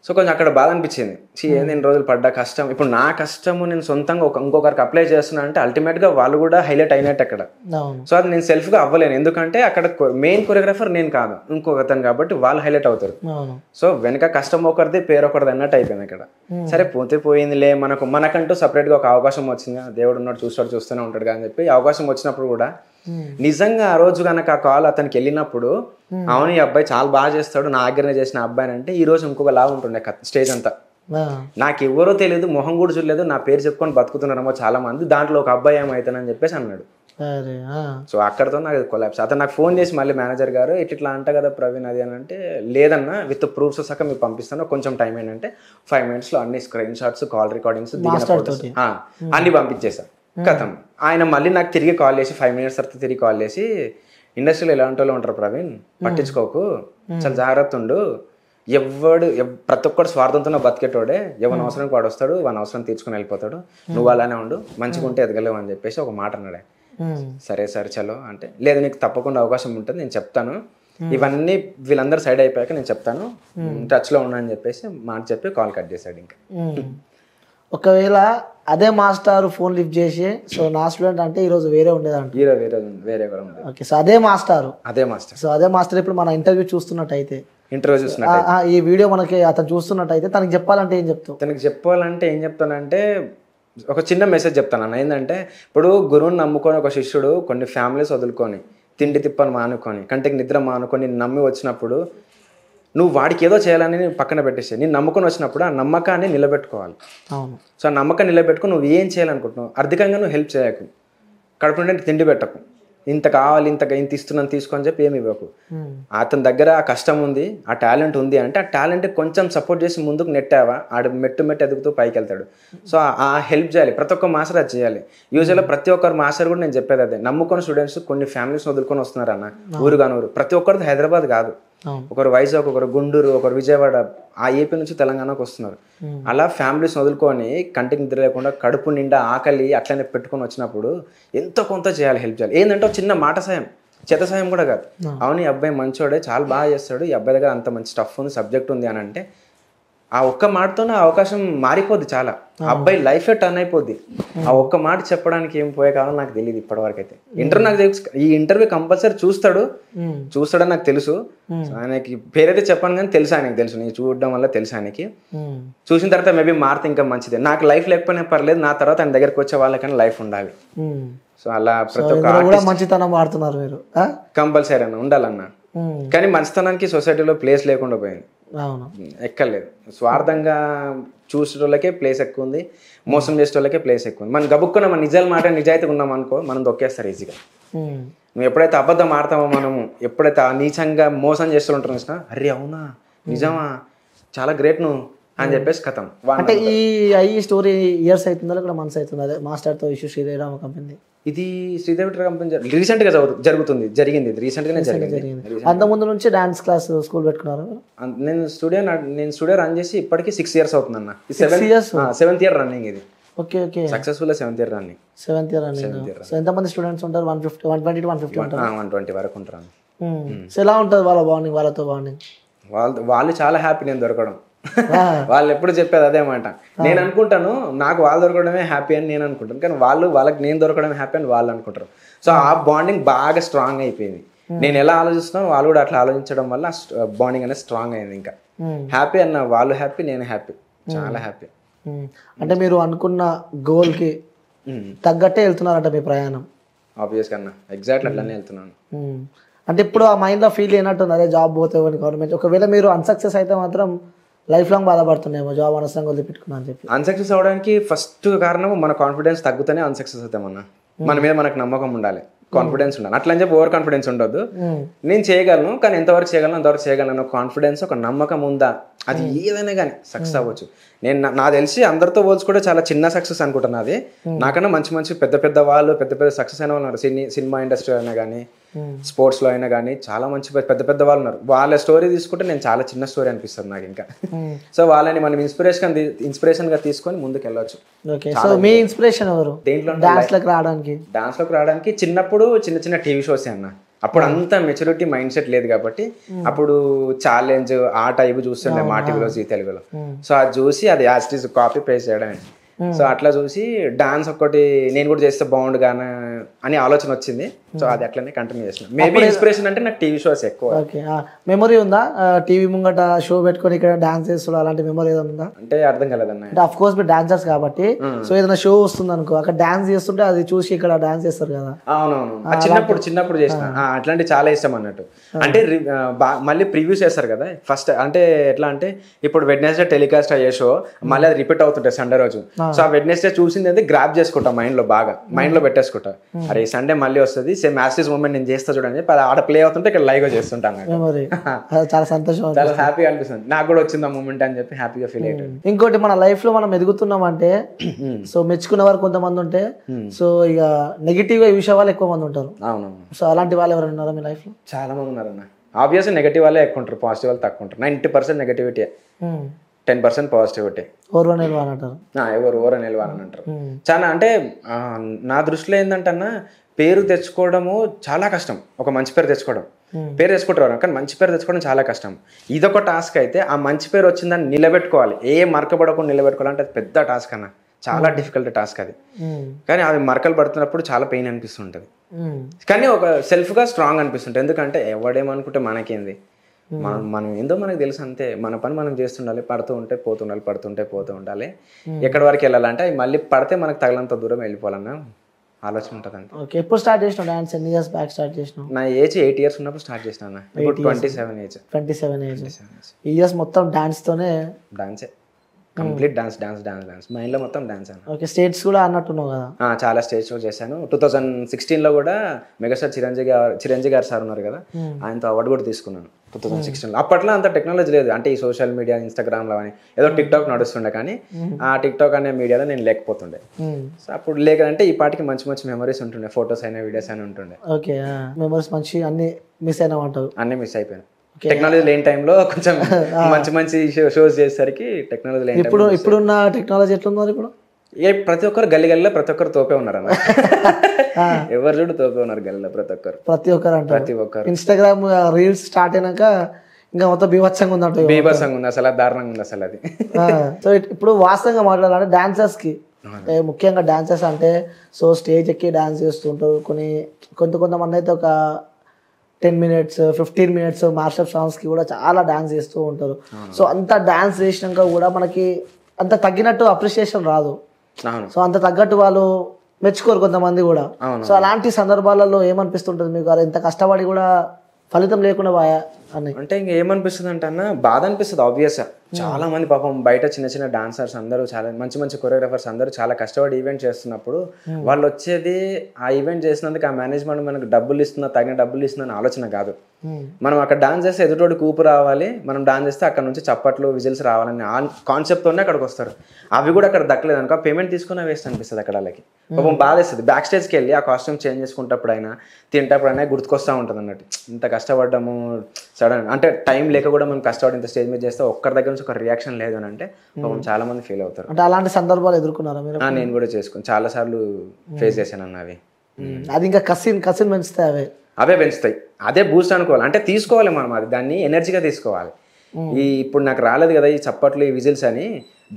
సో కొంచెం అక్కడ బాధ అనిపించింది. ఏంది ఇన్ని రోజులు పడ్డ కష్టం, ఇప్పుడు నా కష్టము నేను సొంతంగా ఇంకొకరికి అప్లై చేస్తున్నా అంటే అల్టిమేట్గా వాళ్ళు కూడా హైలైట్ అయినట్టు అక్కడ. సో అది నేను సెల్ఫ్గా అవ్వలేను, ఎందుకంటే అక్కడ మెయిన్ కొరియోగ్రాఫర్ నేను కాదు, ఇంకొకతను, కాబట్టి వాళ్ళు హైలైట్ అవుతారు. సో వెనక కష్టం ఒకరిది పేరు ఒకరిది అన్నట్టు అయిపోయింది అక్కడ. సరే పోతే పోయిందిలే, మనకంటూ సపరేట్గా ఒక అవకాశం వచ్చింది, దేవుడు ఉన్నాడు చూస్తూనే ఉంటాడు అని చెప్పి అవకాశం వచ్చినప్పుడు కూడా నిజంగా ఆ రోజు కనుక ఆ కాల్ అతనికి వెళ్ళినప్పుడు, అవును ఈ అబ్బాయి చాలా బాగా చేస్తాడు, నా దగ్గరనే చేసిన అబ్బాయి అంటే ఈ రోజు ఇంకొక లా ఉంటుండే స్టేజ్ అంతా. నాకు ఎవరో తెలియదు, మొహం కూడా చూడలేదు, నా పేరు చెప్పుకొని బతుకుతున్నారేమో చాలా మంది, దాంట్లో ఒక అబ్బాయి ఏమవుతానని చెప్పేసి అన్నాడు. సో అక్కడతో నాకు కొలాప్స్. అతను నాకు ఫోన్ చేసి మళ్ళీ మేనేజర్ గారు ఇట్లా అంట కదా ప్రవీణ్ అది అని అంటే, లేదన్నా విత్ ప్రూఫ్స్ సహా మీకు పంపిస్తాను, కొంచెం టైం ఏంటంటే 5 minutes అన్ని స్క్రీన్ షాట్స్, కాల్ రికార్డింగ్స్ అన్ని పంపించేశాను. కథం ఆయన మళ్ళీ నాకు తిరిగి కాల్ చేసి 5 minutes తర్వాత తిరిగి కాల్ చేసి, ఇండస్ట్రీలో ఎలాంటి వాళ్ళు ఉంటారు ప్రవీణ్, పట్టించుకోకు, చాలా జాగ్రత్త ఉండు, ప్రతి ఒక్కడు స్వార్థంతో బతికేటోడే, ఎవరి అవసరానికి వాడు వస్తాడు, వాని అవసరం తీర్చుకుని వెళ్ళిపోతాడు, నువ్వు అలానే ఉండు, మంచిగా ఉంటే ఎదగలేవు అని చెప్పేసి ఒక మాట అన్నాడు. సరే చలో అంటే, లేదు నీకు తప్పకుండా అవకాశం ఉంటుంది, నేను చెప్తాను, ఇవన్నీ వీళ్ళందరూ సైడ్ అయిపోయాక నేను చెప్తాను, టచ్లో ఉన్నా అని చెప్పేసి మాట చెప్పి కాల్ కట్ చేశాడు. ఇంకా ఒకవేళ అదే మాస్టర్ ఫోన్ లిఫ్ట్ చేసి, సో నా స్టూడెంట్ అంటే ఈరోజు వేరే ఉండేదంట, వేరే కూడా ఉండేది. ఓకే, సో అదే మాస్టర్ సో అదే మాస్టర్ ఇప్పుడు మన ఇంటర్వ్యూ చూస్తున్నట్టయితే, ఈ వీడియో మనకి అతను చూస్తున్నట్టయితే తనకి చెప్పాలంటే ఏం చెప్తావు? తనకి చెప్పాలంటే ఏం చెప్తానంటే ఒక చిన్న మెసేజ్ చెప్తాను అన్న. ఏంటంటే ఇప్పుడు గురువుని నమ్ముకొని ఒక శిష్యుడు కొన్ని ఫ్యామిలీస్ వదులుకొని, తిండి తిప్పని మానుకొని, కంటికి నిద్ర మానుకొని నమ్మి వచ్చినప్పుడు, నువ్వు వాడికి ఏదో చేయాలని పక్కన పెట్టేసి నేను నమ్ముకొని వచ్చినప్పుడు ఆ నమ్మకాన్ని నిలబెట్టుకోవాలి. సో ఆ నమ్మకాన్ని నిలబెట్టుకుని నువ్వు ఏం చేయాలనుకుంటున్నావు, ఆర్థికంగా నువ్వు హెల్ప్ చేయకు, కడుపు నుండి తిండి పెట్టకు, ఇంత కావాలి ఇంత ఇస్తున్నాను తీసుకొని చెప్పి ఏమి ఇవ్వకు. అతని దగ్గర ఆ కష్టం ఉంది, ఆ టాలెంట్ ఉంది అంటే ఆ టాలెంట్ కొంచెం సపోర్ట్ చేసి ముందుకు నెట్టావా, ఆడు మెట్టు ఎదుగుతూ పైకి వెళ్తాడు. సో ఆ హెల్ప్ చేయాలి, ప్రతి ఒక్క మాస్టర్ అది చేయాలి. యూజువల్గా ప్రతి ఒక్కరు మాస్టర్ కూడా నేను చెప్పేది అదే, నమ్ముకొని స్టూడెంట్స్ కొన్ని ఫ్యామిలీస్ వదులుకొని వస్తున్నారు అన్న, ఊరు ప్రతి ఒక్కరిది హైదరాబాద్ కాదు, ఒకరు వైజాగ్, ఒకరు గుంటూరు, ఒకరు విజయవాడ, ఆ ఏపీ నుంచి తెలంగాణకు వస్తున్నారు. అలా ఫ్యామిలీస్ వదులుకొని కంటికి నిద్ర లేకుండా కడుపు నిండా ఆకలి అట్లనే పెట్టుకొని వచ్చినప్పుడు ఎంతో కొంత చేయాలి, హెల్ప్ చేయాలి. ఏంటంటే చిన్న మాట సాయం, చేత సాయం కూడా కాదు. అవును ఈ అబ్బాయి మంచోడే, చాలా బాగా చేస్తాడు, ఈ అబ్బాయి దగ్గర అంత మంచి స్టఫ్ ఉంది, సబ్జెక్ట్ ఉంది అని అంటే ఆ ఒక్క మాటతోనే అవకాశం మారిపోద్ది, చాలా అబ్బాయి లైఫే టర్న్ అయిపోద్ది. ఆ ఒక్క మాట చెప్పడానికి ఏం పోయే కాలం నాకు తెలియదు ఇప్పటివరకు అయితే. నాకు తెలుసు ఈ ఇంటర్వ్యూ కంపల్సరీ చూస్తాడని నాకు తెలుసు. ఆయనకి పేరైతే చెప్పాను కానీ తెలుసు, ఆయనకి తెలుసు, నేను చూడడం వల్ల తెలుసు ఆయనకి. చూసిన తర్వాత మేబీ మారితే ఇంకా మంచిదే. నాకు లైఫ్ లేకపోయినా పర్లేదు, నా తర్వాత ఆయన దగ్గరకు వచ్చే వాళ్ళకైనా లైఫ్ ఉండాలి. సో అలా ప్రతి ఒక్క మంచితనం వాడుతున్నారు మీరు, కంపల్సరీ అన్న ఉండాలన్నా. కానీ మంచితనానికి సొసైటీలో ప్లేస్ లేకుండా పోయింది, ఎక్కర్లేదు. స్వార్థంగా చూసేటోళ్ళకే ప్లేస్ ఎక్కువ ఉంది, మోసం చేసేటోళ్ళకే ప్లేస్ ఎక్కువ ఉంది. మనం గబుక్కున్న మన నిజాలు మాట నిజాయితీగా ఉన్నాం అనుకో, మనం దొక్కేస్తారు ఈజీగా. నువ్వు ఎప్పుడైతే అబద్ధం ఆడతామో, మనము ఎప్పుడైతే నీచంగా మోసం చేస్తూ ఉంటాం చూసినా, అరే అవునా నిజమా చాలా గ్రేట్ నువ్వు అని చెప్పేసి కథం. అంటే ఈ స్టోరీ ఇయర్స్ అవుతుందా ఇక్కడ మంత్స్ అవుతుంది? అదే మాస్టర్తో ఇష్యూ శ్రీదేవి కంపెనీ, ఇది శ్రీదేవి కంపెనీ రీసెంట్గా జరిగింది, ఇది రీసెంట్గానే జరిగింది. అంతకుముందు నుంచి డాన్స్ క్లాస్ స్కూల్ పెట్టుకున్నారు. నేను స్టూడియో రన్ చేసి ఇప్పటికి 6 years అవుతుందన్న. 7th year రన్నింగ్ ఇది. Okay successful 7th year running. So ఎంతమంది స్టూడెంట్స్ ఉంటారు? 120 to 150 ఉంటారు. 120 వరకు ఉంటారు. సో ఎలా ఉంటుంది వాళ్ళ బాండింగ్, వాళ్ళతో బాండింగ్? వాళ్ళు చాలా హ్యాపీ నేను దొరకడం. వాళ్ళు ఎప్పుడు చెప్పేది అదే మాట. నేను అనుకుంటాను నాకు వాళ్ళు దొరకడమే హ్యాపీ అని నేను అనుకుంటాను, కానీ వాళ్ళకి నేను దొరకడమే హ్యాపీ అని వాళ్ళు అనుకుంటారు. సో ఆ బాండింగ్ బాగా స్ట్రాంగ్ అయిపోయింది. నేను ఎలా ఆలోచిస్తున్నాను వాళ్ళు కూడా అట్లా ఆలోచించడం వల్ల బాండింగ్ అనేది స్ట్రాంగ్ అయింది. ఇంకా హ్యాపీ అన్న, వాళ్ళు హ్యాపీ, నేను హ్యాపీ, చాలా హ్యాపీ. అంటే మీరు అనుకున్న గోల్కి తగ్గట్టే వెళ్తున్నారంట మీ ప్రయాణం? ఆబ్వియస్గా అన్న, ఎగ్జాక్ట్లీ అట్లానే వెళ్తున్నాను. అంటే ఇప్పుడు ఆ మైండ్లో ఫీల్ అయినట్టుంది, అదే జాబ్ పోతే గవర్నమెంట్, ఒకవేళ మీరు అన్సక్సెస్ అయితే మాత్రం లైఫ్ లాంగ్ బాధపడుతున్నామో, జాబ్ అనవసరంగా వదిలిపెట్టుకున్నా అని చెప్పి. అన్సక్సెస్ అవడానికి ఫస్ట్ కారణం మన కాన్ఫిడెన్స్ తగ్గుతూనే అన్సక్సెస్ అవుతామన్నా. మన మీద మనకు నమ్మకం ఉండాలి, కాన్ఫిడెన్స్ ఉండాలి. అట్లా అని చెప్పి ఓవర్ కాన్ఫిడెన్స్ ఉండొద్దు. నేను చేయగలను, కానీ ఎంతవరకు చేయగలను అంతవరకు చేయగలను కాన్ఫిడెన్స్, ఒక నమ్మకం ఉందా, అది ఏదైనా కానీ సక్సెస్ అవ్వచ్చు. నాకు తెలిసి అందరితో పోల్చుకుంటే చాలా చిన్న సక్సెస్ అనుకుంటున్నా. అది నాకన్నా మంచి పెద్ద వాళ్ళు, పెద్ద సక్సెస్ అయిన వాళ్ళు ఉన్నారు. సినిమా ఇండస్ట్రీ అయినా కానీ, స్పోర్ట్స్లో అయినా కానీ చాలా మంచి పెద్ద వాళ్ళు ఉన్నారు. వాళ్ళ స్టోరీ తీసుకుంటే నేను చాలా చిన్న స్టోరీ అనిపిస్తుంది నాకు ఇంకా. సో వాళ్ళని మనం ఇన్స్పిరేషన్గా తీసుకొని ముందుకు వెళ్ళొచ్చు. సో మీ ఇన్స్పిరేషన్ ఎవరు దేంట్లో? డాన్స్లోకి రావడానికి చిన్నప్పుడు చిన్న టీవీ షోస్ అన్న. అప్పుడు అంత మెచ్యూరిటీ మైండ్ సెట్ లేదు కాబట్టి అప్పుడు ఛాలెంజ్ ఆ టైప్ చూస్తుండే మా టీవీలో జీ తెలుగులో. సో అది చూసి అది as it is copy paste చేయడమే. సో అట్లా చూసి డాన్స్ ఒక్కటి నేను కూడా చేస్తే బాగుండు కానీ అని ఆలోచన వచ్చింది. సో అది అట్లనే కంటిన్యూ చేసిన. మేబీ ఇన్స్పిరేషన్ అంటే నాకు టీవీ షోస్ ఎక్కువ. ఓకే, మెమొరీ ఉందా టీవీ ముంగట షో పెట్టుకొని ఇక్కడ డాన్స్ చేస్తున్నా అలాంటి మెమొరీ ఏదైనా ఉందా? అంటే అర్థం కాలేదన్న. అంటే అఫ్ కోర్స్ మీరు డాన్సర్స్ కాబట్టి సో ఏదైనా షో వస్తుంది అనుకో అక్కడ డాన్స్ చేస్తుంటే అది చూసి ఇక్కడ డాన్స్ చేస్తారు కదా. అవునవును, చిన్నప్పుడు చేసిన అట్లాంటి చాలా ఇష్టం అన్నట్టు. అంటే మళ్ళీ ప్రివ్యూస్ చేస్తారు కదా ఫస్ట్. అంటే ఎట్లా అంటే ఇప్పుడు వెడ్నెస్డే టెలికాస్ట్ అయ్యే షో మళ్ళీ అది రిపీట్ అవుతుంటాయి సండే రోజు. సో ఆ వెడ్నెస్డే చూసింది అయితే గ్రాప్ చేసుకుంటా మైండ్ లో పెట్టేసుకుంటా. అరే సండే మళ్ళీ వస్తుంది సేమ్ యాస్టిస్ మూమెంట్ నేను చేస్తా చూడండి చెప్పి అది ఆడ ప్లే అవుతుంటే ఇక్కడ లైవ్ గా చేస్తుంటాను. చాలా సంతోషం, చాలా హ్యాపీగా అనిపిస్తుంది. నాకు కూడా వచ్చింది ఆ మూమెంట్ అని చెప్పి హ్యాపీగా ఫీల్ అయ్యాను. ఇంకోటి మన లైఫ్ లో మనం ఎదుగుతున్నాం అంటే సో మెచ్చుకున్న వారు కొంతమంది ఉంటే సో ఇక నెగిటివ్ గా చూసే వాళ్ళు ఎక్కువ మంది ఉంటారు. అవునవును. సో అలాంటి వాళ్ళు ఎవరైనా ఉన్నారా మీ లైఫ్ లో? చాలా మంది ఉన్నారన్న. ఆబ్వియస్లీ నెగిటివ్ వాళ్ళే ఎక్కువ ఉంటారు, పాజిటివ్ వాళ్ళు తక్కువ ఉంటారు. 90% నెగిటివిటీ, 10% పాజిటివిటీ. ఎవరు అంటారు అని అంటారు. చాలా అంటే నా దృష్టిలో ఏంటంటే అన్న పేరు తెచ్చుకోవడము చాలా కష్టం. ఒక మంచి పేరు తెచ్చుకోవడం, పేరు తెచ్చుకుంటారు కానీ మంచి పేరు తెచ్చుకోవడం చాలా కష్టం. ఇదొక టాస్క్ అయితే ఆ మంచి పేరు వచ్చిందని నిలబెట్టుకోవాలి, ఏ మరకబడకుండా నిలబెట్టుకోవాలంటే అది పెద్ద టాస్క్ అన్న. చాలా డిఫికల్ట్ టాస్క్ అది. కానీ అవి మరకలు పడుతున్నప్పుడు చాలా పెయిన్ అనిపిస్తుంటది, కానీ ఒక సెల్ఫ్గా స్ట్రాంగ్ అనిపిస్తుంటుంది. ఎందుకంటే ఎవడేమనుకుంటే మనకేంది, మనం ఏందో మనకు తెలుసు అంతే. మన పని మనం చేస్తుండాలి, పడుతూ పోతూ ఉండాలి. ఎక్కడి వరకు వెళ్ళాలంటే అవి మళ్ళీ పడితే మనకు తగినంత దూరం వెళ్ళిపోవాలన్న ఆలోచన ఉంటుంది అంతే. ఓకే, ఎప్పుడు స్టార్ట్ చేసినావు డాన్స్? ఎన్ని ఇయర్స్ బ్యాక్ స్టార్ట్ చేసినావు? నా ఏజ్ 8 years ఉన్నప్పుడు స్టార్ట్ చేసిన. ఇప్పుడు 27 ఏజ్. 27 ఇయర్స్ మొత్తం డాన్స్ తోనే? డాన్సే, కంప్లీట్ డాన్స్. మైండ్ లో మొత్తం డాన్స్ అన్న. ఓకే, స్టేట్స్ కూడా అన్నట్టున్నావు కదా? చాలా స్టేజ్ షో చేశాను. 2016లో కూడా మెగాస్టార్ చిరంజీవి గారు సార్ ఉన్నారు కదా, ఆయనతో అవార్డు కూడా తీసుకున్నాను 2016లో. అప్పట్లో అంత టెక్నాలజీ లేదు, అంటే ఈ సోషల్ మీడియా ఇన్స్టాగ్రామ్లో అని ఏదో టిక్టాక్ నడుస్తుండే, కానీ ఆ టిక్టాక్ అనే మీడియాలో నేను లేకపోతుండే. సో అప్పుడు లేదంటే ఈ పాటికి మంచి మెమరీస్ ఉంటుండే, ఫొటోస్ అయినా వీడియోస్ అయినా ఉంటుండే. ఓకే, మెమరీస్ మంచి అన్ని మిస్ అయినా ఉంటావు? అన్నీ మిస్ అయిపోయాను. టెక్నాలజీ లేని టైంలో కొంచెం మంచి షోస్ చేసేసరికి టెక్నాలజీ లేని. ఇప్పుడున్న టెక్నాలజీ ఎట్లున్నారు ఇప్పుడు? ప్రతి ఒక్కరు గల్లీలో ప్రతి ఒక్కరు తోపే ఉన్నారు అన్న. ఎవరు చూడు తోపే ఉన్నారు గల్లీలో ప్రతి ఒక్కరు అంటారు. ఇన్స్టాగ్రామ్ రీల్స్ స్టార్ట్ అయినాక ఇంకా మొత్తం బీభత్సంగా ఉంది అసలు, దారుణంగా ఉంది అసలు అది. సో ఇప్పుడు వాస్తవంగా మాట్లాడాలంటే డాన్సర్స్ కి ముఖ్యంగా డాన్సర్స్ అంటే సో స్టేజ్ ఎక్కి డాన్స్ చేస్తుంటారు. కొంతమంది అయితే ఒక 10 minutes 15 minutes మార్షల్ సాంగ్స్ కి కూడా చాలా డాన్స్ చేస్తూ ఉంటారు. సో అంత డాన్స్ చేసినాక కూడా మనకి అంత తగ్గినట్టు అప్రిషియేషన్ రాదు. సో అంత తగ్గట్టు వాళ్ళు మెచ్చుకోరు కొంతమంది కూడా. సో అలాంటి సందర్భాలలో ఏమనిపిస్తుంటుంది మీకు? ఇంత కష్టపడి కూడా ఫలితం లేకుండా అని అంటే ఇంకా ఏమనిపిస్తుంది అంటే అన్న, బాధ అనిపిస్తుంది ఆబ్వియస్గా. చాలా మంది పాపం బయట చిన్న డాన్సర్స్ అందరూ, చాలా మంచి కొరియోగ్రాఫర్స్ అందరూ చాలా కష్టపడి ఈవెంట్ చేస్తున్నప్పుడు వాళ్ళు వచ్చేది ఆ ఈవెంట్ చేసినందుకు ఆ మేనేజ్మెంట్ మనకు తగిన డబ్బులు ఇస్తుందని ఆలోచన కాదు. మనం అక్కడ డాన్స్ చేస్తే ఎదుటోడి కూపు రావాలి, మనం డాన్స్ చేస్తే అక్కడ నుంచి చప్పట్లు విజిల్స్ రావాలని కాన్సెప్ట్తోనే అక్కడికి వస్తారు. అవి కూడా అక్కడ దక్కలేదు అనుకో, పేమెంట్ తీసుకున్నా వేస్ట్ అనిపిస్తుంది అక్కడ వాళ్ళకి. పాపం బాధ వేస్తుంది. బ్యాక్ స్టేజ్కి వెళ్ళి ఆ కాస్ట్యూమ్ చేంజ్ చేసుకుంటప్పుడైనా తింటప్పుడైనా గుర్తుకొస్తూ ఉంటుంది అన్నట్టు. ఇంత కష్టపడ్డాము సడన్ అంటే టైం లేక కూడా మనం కష్టపడి ఇంత స్టేజ్ మీద చేస్తే ఒక్కరి దగ్గర నుంచి ఒక రియాక్షన్ లేదు అని అంటే చాలా మంది ఫీల్ అవుతారు. అంటే అలాంటి సందర్భాలు ఎదుర్కొన్నారా మీరు? నేను కూడా చేసుకుని చాలా సార్లు ఫేస్ చేశాను అన్న. అవి అది ఇంకా కసిన్ పెంచుతాయి, అవే పెంచుతాయి. అదే బూస్ట్ అనుకోవాలి, అంటే తీసుకోవాలి మనం, అది దాన్ని ఎనర్జీగా తీసుకోవాలి. ఇప్పుడు నాకు రాలేదు కదా ఈ చప్పట్లు ఈ విజిల్స్ అని,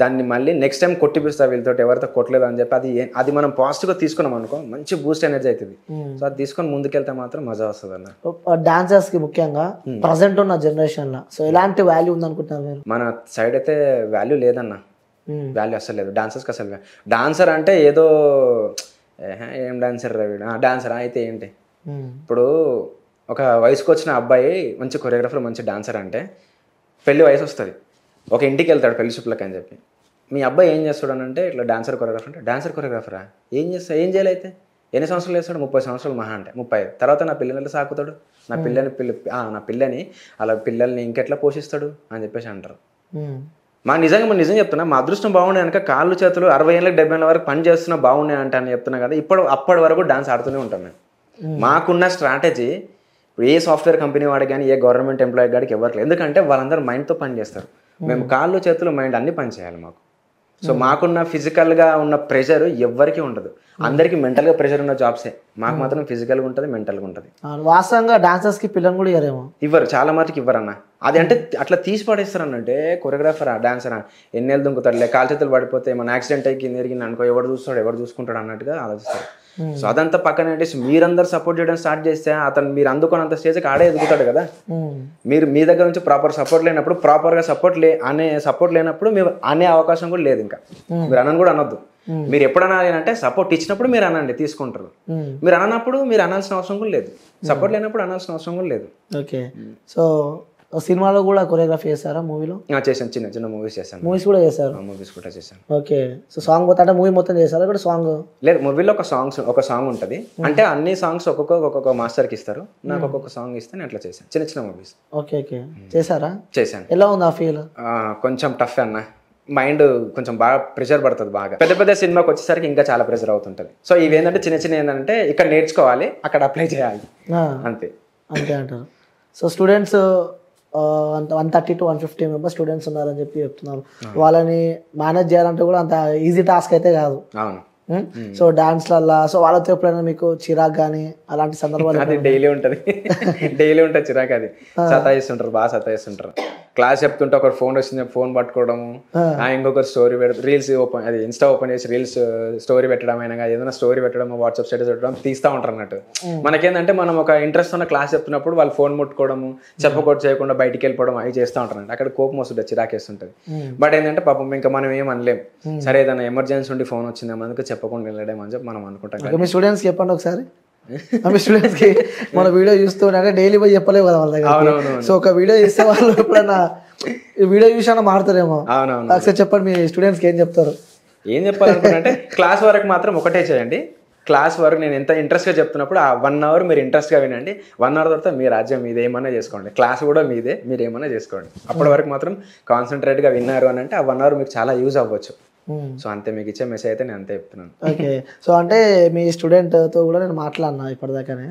దాన్ని మళ్ళీ నెక్స్ట్ టైం కొట్టిపిస్తా వీళ్ళతో ఎవరితో కొట్టలేదు అని చెప్పి అది మనం పాజిటివ్గా తీసుకున్నాం అనుకో, మంచి బూస్ట్ ఎనర్జీ అవుతుంది. సో అది తీసుకొని ముందుకెళ్తే మాత్రం మజా వస్తుంది అన్న. డాన్సర్స్ కి ముఖ్యంగా ప్రజెంట్ ఉన్న జనరేషన్ లో సో ఎలాంటి వాల్యూ ఉంది అనుకుంటున్నారు మీరు? మన సైడ్ అయితే వాల్యూ లేదన్న, వాల్యూ అసలు లేదు డాన్సర్స్కి అసలు. డాన్సర్ అంటే ఏదో ఏం డాన్సర్ డాన్సర్ అయితే ఏంటి, ఇప్పుడు ఒక వయసుకు వచ్చిన అబ్బాయి మంచి కొరియోగ్రాఫర్ మంచి డాన్సర్ అంటే పెళ్లి వయసు వస్తుంది, ఒక ఇంటికి వెళ్తాడు పెళ్లి చూపులకు అని చెప్పి. మీ అబ్బాయి ఏం చేస్తాడు అని అంటే ఇట్లా డాన్సర్ కొరియోగ్రాఫర్ అంటే డాన్సర్ కొరియోగ్రాఫరా ఏం చేయాలి అయితే ఎన్ని సంవత్సరాలు వేస్తాడు? 30 సంవత్సరాలు మహా అంటే 35. తర్వాత నా పిల్లల్ని సాకుతాడు, నా పిల్లని అలా పిల్లల్ని ఇంకెట్లా పోషిస్తాడు అని చెప్పేసి అంటారు. నిజం చెప్తున్నా, మా అదృష్టం బాగుండే కనుక కాళ్ళు చేతులు 60 ఏళ్ళకి 70 ఏళ్ళ వరకు పని చేస్తున్నా బాగుండే అంటే అని చెప్తున్నా కదా. అప్పటి వరకు డాన్స్ ఆడుతూనే ఉంటాం మేము. మాకున్న స్ట్రాటజీ ఏ సాఫ్ట్వేర్ కంపెనీ వాడికి కానీ ఏ గవర్నమెంట్ ఎంప్లాయీ గాడికి ఎవరికి లేదు, ఎందుకంటే వాళ్ళందరూ మైండ్తో పని చేస్తారు. మేము కాళ్ళు చేతులు మైండ్ అన్ని పని చేయాలి మాకు. సో మాకున్న ఫిజికల్గా ఉన్న ప్రెషర్ ఎవ్వరికి ఉండదు. అందరికీ మెంటల్గా ప్రెషర్ ఉన్న జాబ్సే, మాకు మాత్రం ఫిజికల్గా ఉంటుంది, మెంటల్గా ఉంటుంది. వాస్తవంగా డాన్సర్స్కి పిల్లలు కూడా ఇవ్వరేమో. ఇవ్వరు, చాలా మటుకు ఇవ్వరన్న. అది అంటే అట్లా తీసి పడేస్తారు అన్నంటే కొరియోగ్రాఫర్ డాన్సర్ ఎన్నేళ్ళు దుంకుతాడులే, కాలు చేతులు పడిపోతే మన యాక్సిడెంట్ అయ్యి కింద ఎరిగింది అనుకో, ఎవరు చూస్తాడు ఎవరు చూసుకుంటాడు అన్నట్టుగా ఆలోచిస్తారు. సో అదంతా పక్కన పెట్టేసి మీరందరూ సపోర్ట్ చేయడం స్టార్ట్ చేస్తే అతను మీరు అందుకున్నంత స్టేజ్కి ఆడే ఎదుగుతాడు కదా. మీరు మీ దగ్గర నుంచి ప్రాపర్ సపోర్ట్ లేనప్పుడు, ప్రాపర్గా సపోర్ట్ లేనప్పుడు మీరు అనే అవకాశం కూడా లేదు. ఇంకా మీరు అనని కూడా అనొద్దు. మీరు ఎప్పుడు అనాలి అంటే సపోర్ట్ ఇచ్చినప్పుడు మీరు అనండి, తీసుకుంటారు. మీరు అననప్పుడు మీరు అనాల్సిన అవసరం కూడా లేదు, సపోర్ట్ లేనప్పుడు అనాల్సిన అవసరం కూడా లేదు. ఓకే. సో సినిమాలో కూడా కొరియోగ్రఫీ చేశారా? మూవీలో చేశాను, చిన్న చిన్న మూవీస్ చేశాను. మూవీస్ కూడా చేశారు? మూవీస్ కూడా చేశాను. ఓకే. సో సాంగ్ మొత్తం అంటే మూవీ మొత్తం చేశారా ఇక్కడ? సాంగ్ లేదు, మూవీలో ఒక సాంగ్ ఉంటుంది. అంటే అన్ని సాంగ్స్ ఒక్కొక్క మాస్టర్కి ఇస్తారు, నాకు ఒక్కొక్క సాంగ్ ఇస్తే నేను అట్లా చేశాను, చిన్న చిన్న మూవీస్. ఓకే ఓకే, చేశారా? చేశాను. ఎలా ఉంది ఆ ఫీల్? కొంచెం టఫ్ అన్న, మైండ్ కొంచెం బాగా ప్రెషర్ పడుతుంది. బాగా పెద్ద పెద్ద సినిమాకి వచ్చేసరికి ఇంకా చాలా ప్రెషర్ అవుతుంటుంది. సో ఇవేంటంటే చిన్న చిన్న ఏంటంటే ఇక్కడ నేర్చుకోవాలి, అక్కడ అప్లై చేయాలి, అంతే అంతే అంటారు. So students 130 to 150 members students ఉన్నారని చెప్తున్నారు. వాళ్ళని మేనేజ్ చేయాలంటే కూడా అంత ఈజీ టాస్క్ అయితే కాదు. అవును. సో డాన్స్లల్లా సో వాళ్ళతో ఎప్పుడైనా మీకు చిరాక్ కానీ అలాంటి సందర్భాలు? అది డైలీ ఉంటుంది, డైలీ ఉంటుంది చిరాకు. అది సతాయిస్తుంటారు, బాగా సతాయిస్తుంటారు. క్లాస్ చెప్తుంటే ఒకరు ఫోన్ వచ్చింది, ఫోన్ పట్టుకోవడము, ఇంకొకరు స్టోరీ రీల్స్ ఓపెన్, అది ఇన్స్టా ఓపెన్ చేసి రీల్స్ స్టోరీ పెట్టడం, అయినా ఏదైనా స్టోరీ పెట్టడం, వాట్సాప్ స్టేటస్ పెట్టడం తీస్తూ ఉంటారు అన్నట్టు. మనకేంటంటే మనం ఒక ఇంట్రెస్ట్ ఉన్న క్లాస్ చెప్తున్నప్పుడు వాళ్ళు ఫోన్ ముట్టుకోవడము, చెప్పకూడదు చేయకుండా బయటికి వెళ్ళిపోవడం అవి చేస్తూ ఉంటారు. అక్కడ కోపం వస్తుంది, చిరాకేస్తుంటుంది. బట్ ఏంటంటే పాపం ఇంకా మనం ఏం అనలేం. సరే ఏదైనా ఎమర్జెన్సీ ఉండి ఫోన్ వచ్చింది అందుకు చెప్పకుండా వెళ్ళడం అని చెప్పి మనం అనుకుంటాం. మీ స్టూడెంట్స్ చెప్పండి ఒకసారి. మీ స్టూడెంట్స్ కి మన వీడియో చూస్తూ అంటే డైలీ పోయి చెప్పలేవు కదా వాళ్ళ దగ్గర. సో ఒక వీడియో ఇస్తే వాళ్ళు ఎప్పుడైనా వీడియో చూసినా మారుతారేమో. ఒకసారి చెప్పండి మీ స్టూడెంట్స్ కి ఏం చెప్తారు? ఏం చెప్పాలనుకుంటే క్లాస్ వరకు మాత్రం ఒకటే చేయండి. క్లాస్ వరకు నేను ఎంత ఇంట్రెస్ట్గా చెప్తున్నప్పుడు ఆ 1 hour మీరు ఇంట్రెస్ట్గా వినండి. 1 hour తర్వాత మీ రాజ్యం మీది, ఏమన్నా చేసుకోండి. క్లాస్ కూడా మీదే, మీరు ఏమన్నా చేసుకోండి. అప్పటి వరకు మాత్రం కాన్సన్ట్రేట్గా విన్నారు అని అంటే ఆ 1 hour మీకు చాలా యూజ్ అవ్వచ్చు. సో అంతే, మీకు ఇచ్చే మెసేజ్ అయితే నేను అంతే చెప్తున్నాను. ఓకే. సో అంటే మీ స్టూడెంట్తో కూడా నేను మాట్లాడినా ఇప్పటిదాకానే.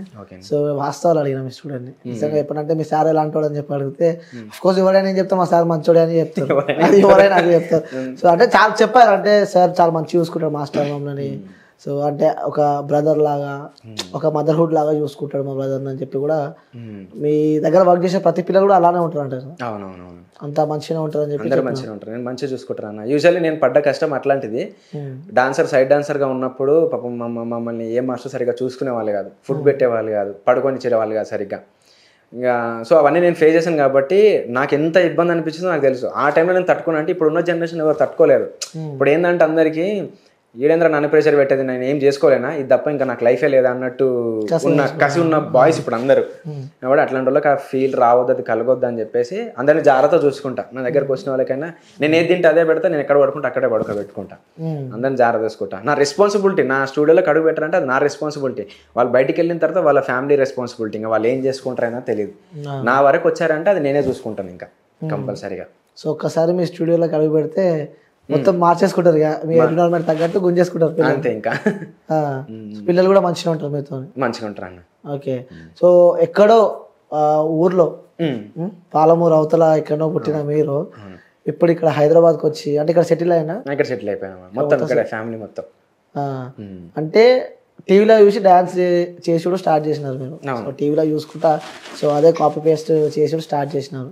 సో వాస్తవాలు అడిగిన మీ స్టూడెంట్ని నిజంగా ఎప్పుడంటే మీ సార్ ఎలాంటి వాడు అని చెప్పి అడిగితే అఫ్కోర్స్ ఎవరైనా ఏం చెప్తాం, మా సార్ మంచోడే అని చెప్తారు, అది ఎవరైనా అది చెప్తారు. సో అంటే చాలా చెప్పారు, అంటే సార్ చాలా మంచిగా చూసుకుంటారు మాస్టర్ మమ్మల్ని. సో అంటే ఒక బ్రదర్ లాగా, ఒక మదర్హుడ్ లాగా చూసుకుంటాడు మా బ్రదర్ అని చెప్పి కూడా మీ దగ్గర వర్క్ చేసే ప్రతి పిల్లలు కూడా అలానే ఉంటారు అంటారు. అవునవునవును, అంత మంచిగా ఉంటారు అని చెప్పి. అందరూ మంచిగా ఉంటారు, నేను మంచిగా చూసుకుంటాను అన్న. యూజువల్లీ నేను పడ్డ కష్టం అట్లాంటిది. సైడ్ డాన్సర్గా ఉన్నప్పుడు పాపం మమ్మల్ని ఏ మాస్టర్ సరిగ్గా చూసుకునే వాళ్ళు కాదు, ఫుడ్ పెట్టేవాళ్ళు కాదు, పడుకొని ఇచ్చేవాళ్ళు కాదు సరిగ్గా. ఇంకా సో అవన్నీ నేను ఫేస్ చేశాను కాబట్టి నాకు ఎంత ఇబ్బంది అనిపించిందో నాకు తెలుసు. ఆ టైంలో నేను తట్టుకున్నా అంటే ఇప్పుడు ఉన్న జనరేషన్ ఎవరు తట్టుకోలేరు. ఇప్పుడు ఏంటంటే అందరికీ ఈడేంద్ర నన్ను ప్రెషర్ పెట్టేది, నేను ఏం చేసుకోలేనా, ఇది తప్ప ఇంకా నాకు లైఫే లేదా అన్నట్టు కసి ఉన్న బాయ్స్ ఇప్పుడు అందరూ. కాబట్టి అట్లాంటి వాళ్ళకి ఆ ఫీల్ రావద్దు, అది కలగొద్దు అని చెప్పేసి అందరినీ జాగ్రత్త చూసుకుంటా. నా దగ్గరకు వచ్చిన వాళ్ళకైనా నేను ఏది తింటే అదే పెడతా, నేను ఎక్కడ పడుకుంటే అక్కడే పడుకోబెట్టుకుంటా, అందరిని జాగ్రత్త చూసుకుంటా. నా రెస్పాన్సిబిలిటీ, నా స్టూడియోలోకి అడుగు పెట్టారంటే అది నా రెస్పాన్సిబిలిటీ. వాళ్ళు బయటికి వెళ్ళిన తర్వాత వాళ్ళ ఫ్యామిలీ రెస్పాన్సిబిలిటీ, ఇంకా వాళ్ళు ఏం చేసుకుంటారైనా తెలియదు. నా వరకు వచ్చారంటే అది నేనే చూసుకుంటాను ఇంకా కంపల్సరీగా. సో ఒక్కసారి మీ స్టూడియోలోకి అడుగు పెడితే మొత్తం మార్చేసుకుంటారు, మీ ఎన్విరాన్మెంట్ తగ్గట్టు గుంజేసుకుంటారు అంతే. ఇంకా పిల్లలు కూడా మంచిగా ఉంటారు మీతో, మంచిగా ఉంటారు అన్న. ఓకే. సో ఎక్కడో ఊర్లో పాలమూరు అవతల ఎక్కడో పుట్టిన మీరు ఇప్పుడు ఇక్కడ హైదరాబాద్కి వచ్చి అంటే ఇక్కడ సెటిల్ అయినా? ఇక్కడ సెటిల్ అయిపోయినా మొత్తం, ఇక్కడ ఫ్యామిలీ మొత్తం. అంటే టీవీలో చూసి డాన్స్ చేసి కూడా స్టార్ట్ చేసినారు మీరు. సో టీవీలో చూసుకుంటా సో అదే కాపీ పేస్ట్ చేసి కూడా స్టార్ట్ చేసినారు.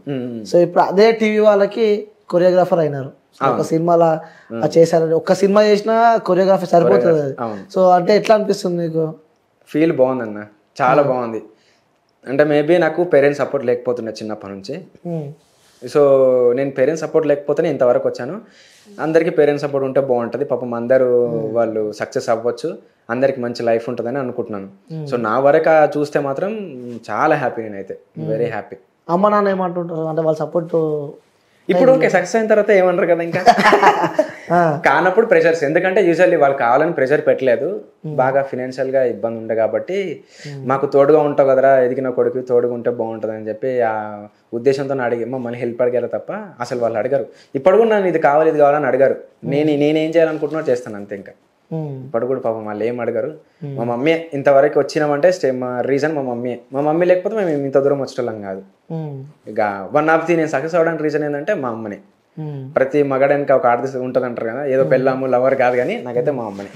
సో ఇప్పుడు అదే టీవీ వాళ్ళకి కొరియోగ్రాఫర్ అయినారు. ఒక సినిమాలో చేశారు, ఒక్క సినిమా చేసినా కొరియోగ్రఫీ సరిపోతుంది. సో అంటే ఎట్లా అనిపిస్తుంది మీకు? ఫీల్ బాగుందన్న, చాలా బాగుంది. అంటే మేబీ నాకు పేరెంట్స్ సపోర్ట్ లేకపోతుండే చిన్నప్పటి నుంచి. సో నేను పేరెంట్స్ సపోర్ట్ లేకపోతేనే ఇంతవరకు వచ్చాను. అందరికీ పేరెంట్స్ సపోర్ట్ ఉంటే బాగుంటుంది, పాపం అందరూ వాళ్ళు సక్సెస్ అవ్వచ్చు, అందరికి మంచి లైఫ్ ఉంటుందని అనుకుంటున్నాను. సో నా వరకు చూస్తే మాత్రం చాలా హ్యాపీ, నేనైతే వెరీ హ్యాపీ. అమ్మ నాన్న ఏమంటుంటారు అంటే వాళ్ళ సపోర్ట్? ఇప్పుడు ఓకే, సక్సెస్ అయిన తర్వాత ఏమన్నారు కదా, ఇంకా కానప్పుడు ప్రెషర్స్. ఎందుకంటే యూజువల్లీ వాళ్ళు కావాలని ప్రెషర్ పెట్టలేదు, బాగా ఫినాన్షియల్గా ఇబ్బంది ఉండే కాబట్టి మాకు తోడుగా ఉంటావు కదరా, ఎదిగిన కొడుకు తోడుగా ఉంటే బాగుంటుంది అని చెప్పి ఆ ఉద్దేశంతో అడిగి మమ్మల్ని హెల్ప్ అడిగారు తప్ప అసలు వాళ్ళు అడిగారు. ఇప్పుడు కూడా నన్ను ఇది కావాలి ఇది కావాలని అడిగారు. నేనేం చేయాలనుకుంటున్నా చేస్తాను అంతే. ఇంకా ఇప్పుడు కూడా పాపం వాళ్ళు ఏం అడగారు. మా మమ్మీ ఇంతవరకు వచ్చినామంటే రీజన్ మా మమ్మీ లేకపోతే మేము ఇంత దూరం వచ్చేటోళ్ళం కాదు. ఇక వన్ ఆఫ్ ది నేను సక్సెస్ అవ్వడానికి రీజన్ ఏంటంటే మా అమ్మని. ప్రతి మగడానికి ఒక ఆడది ఉంటుంది అంటారు కదా, ఏదో పెళ్ళాము లవర్ కాదు, కానీ నాకైతే మా అమ్మని.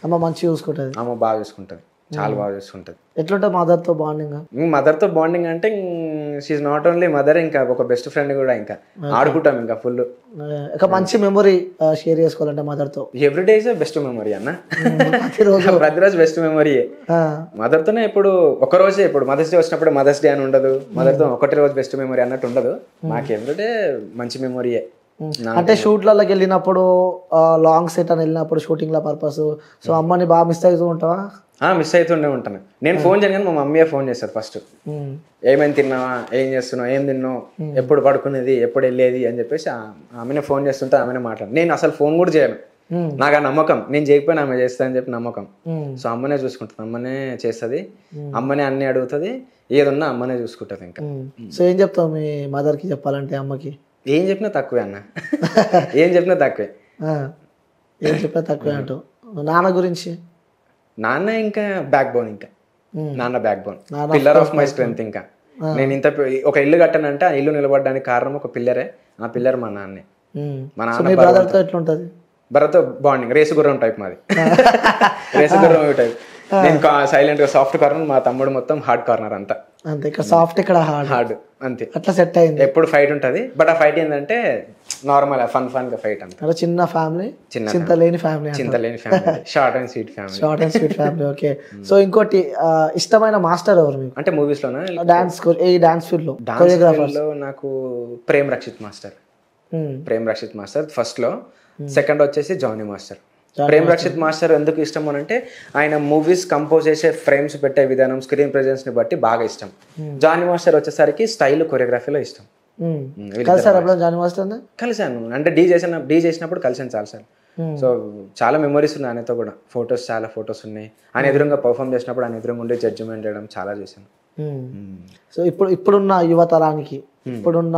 అమ్మ మంచిగా చూసుకుంటుంది. అమ్మ బాగా చూసుకుంటుంది, చాలా బాగా చూసుకుంటుంది. ఎట్లుంటుంది మదర్తో బాండింగ్? మదర్తో బాండింగ్ అంటే షీఈ్ నాట్ ఓన్లీ మదర్, ఇంకా ఒక బెస్ట్ ఫ్రెండ్ కూడా. ఇంకా ఆడుకుంటాం ఇంకా ఫుల్. ఒక మంచి మెమొరీ షేర్ చేసుకోవాలంటే మదర్తో? ఎవ్రీడే ఇస్ బెస్ట్ మెమరీ అన్న. ప్రతిరోజు బెస్ట్ మెమరీ మదర్తోనే. ఇప్పుడు ఒక రోజే, ఇప్పుడు మదర్స్ డే వచ్చినప్పుడు మదర్స్ డే అని ఉండదు, మదర్తో ఒకటి రోజు బెస్ట్ మెమరీ అన్నట్టు ఉండదు. మాకు ఎవ్రీడే మంచి మెమరీయే. అంటే షూట్లలోకి వెళ్ళినప్పుడు, లాంగ్ సెట్ అని వెళ్ళినప్పుడు షూటింగ్ ల పర్పస్, సో అమ్మని బాగా మిస్ అవుతూ ఉంటావా? మిస్ అవుతుండే ఉంటాను. నేను ఫోన్ చేయను, మా మమ్మీయే ఫోన్ చేస్తారు ఫస్ట్. ఏమైనా తిన్నావా, ఏం చేస్తున్నావు, ఏం తిన్నావు, ఎప్పుడు పడుకునేది, ఎప్పుడు వెళ్ళేది అని చెప్పేసి ఆమెనే ఫోన్ చేస్తుంటే ఆమెనే మాట్లాడు. నేను అసలు ఫోన్ కూడా చేయను, నాకు ఆ నమ్మకం. నేను చేయకపోయినా ఆమె చేస్తా అని చెప్పి నమ్మకం. సో అమ్మనే చూసుకుంటుంది, అమ్మనే చేస్తుంది, అమ్మనే అన్ని అడుగుతుంది, ఏదున్నా అమ్మనే చూసుకుంటుంది. ఇంకా సో ఏం చెప్తావు మీ మదర్కి చెప్పాలంటే? అమ్మకి ఏం చెప్పినా తక్కువే అన్న, ఏం చెప్పినా తక్కువే. ఏం చెప్పినా తక్కువే అంటూ. నాన్న గురించి? నాన్న ఇంకా బ్యాక్ బోన్, ఇంకా నాన్న back bone, pillar of my strength. ఇంకా నేను ఇంత ఒక ఇల్లు కట్టానంటే ఆ ఇల్లు నిలబడడానికి కారణం ఒక పిల్లరే. ఆ పిల్లర్ మా నాన్నే. మా నాన్న బ్రదర్తో ఎట్లుంటది? భరత్తో బాండింగ్ రేసుగుర్రం టైప్ మాది. రేసుగుర్రం టైప్. నేను సైలెంట్ గా సాఫ్ట్ కార్నర్, మా తమ్ముడు మొత్తం హార్డ్ కార్నర్ అంతా. అంతే, ఇక్కడ సాఫ్ట్ ఇక్కడ హార్డ్ అంతే. అట్లా సెట్ అయింది. ఎప్పుడు ఫైట్ ఉంటది, బట్ ఆ ఫైట్ ఏంటంటే నార్మల్ ఫన్ గా ఫైట్ అంతా. చిన్న ఫ్యామిలీ, చింతలేని family, short and sweet family. Okay. So ఇంకోటి ఇష్టమైన మాస్టర్ ఎవరు మీకు? అంటే మూవీస్ లోనా, డాన్స్ ఫీల్డ్ లో? లో నాకు ప్రేమ్ రక్షిత్ మాస్టర్ ఫస్ట్ లో. సెకండ్ వచ్చేసి జానీ మాస్టర్. ప్రేమ్ రక్షిత్ మాస్టర్ ఎందుకు ఇష్టం అని అంటే ఆయన మూవీస్ కంపోజ్ చేసే ఫ్రేమ్స్ పెట్టే విధానం, స్క్రీన్ ప్రెజెన్స్ ని బట్టి బాగా ఇష్టం. జానీ మాస్టర్ వచ్చేసరికి స్టైల్, కొరియోగ్రఫీలో ఇష్టం. కలిసాను అంటే డీ చేసినప్పుడు కలిసాను చాలా సార్లు. సో చాలా మెమరీస్ ఉన్నాయి ఆయనతో కూడా. చాలా ఫొటోస్ ఉన్నాయి. ఆయన ఎదురుగా పర్ఫామ్ చేసినప్పుడు ఆయన ఎదురుగా ఉండి జడ్జిమెంట్ చేయడం చాలా చేశాను. సో ఇప్పుడున్న యువతరానికి, ఇప్పుడున్న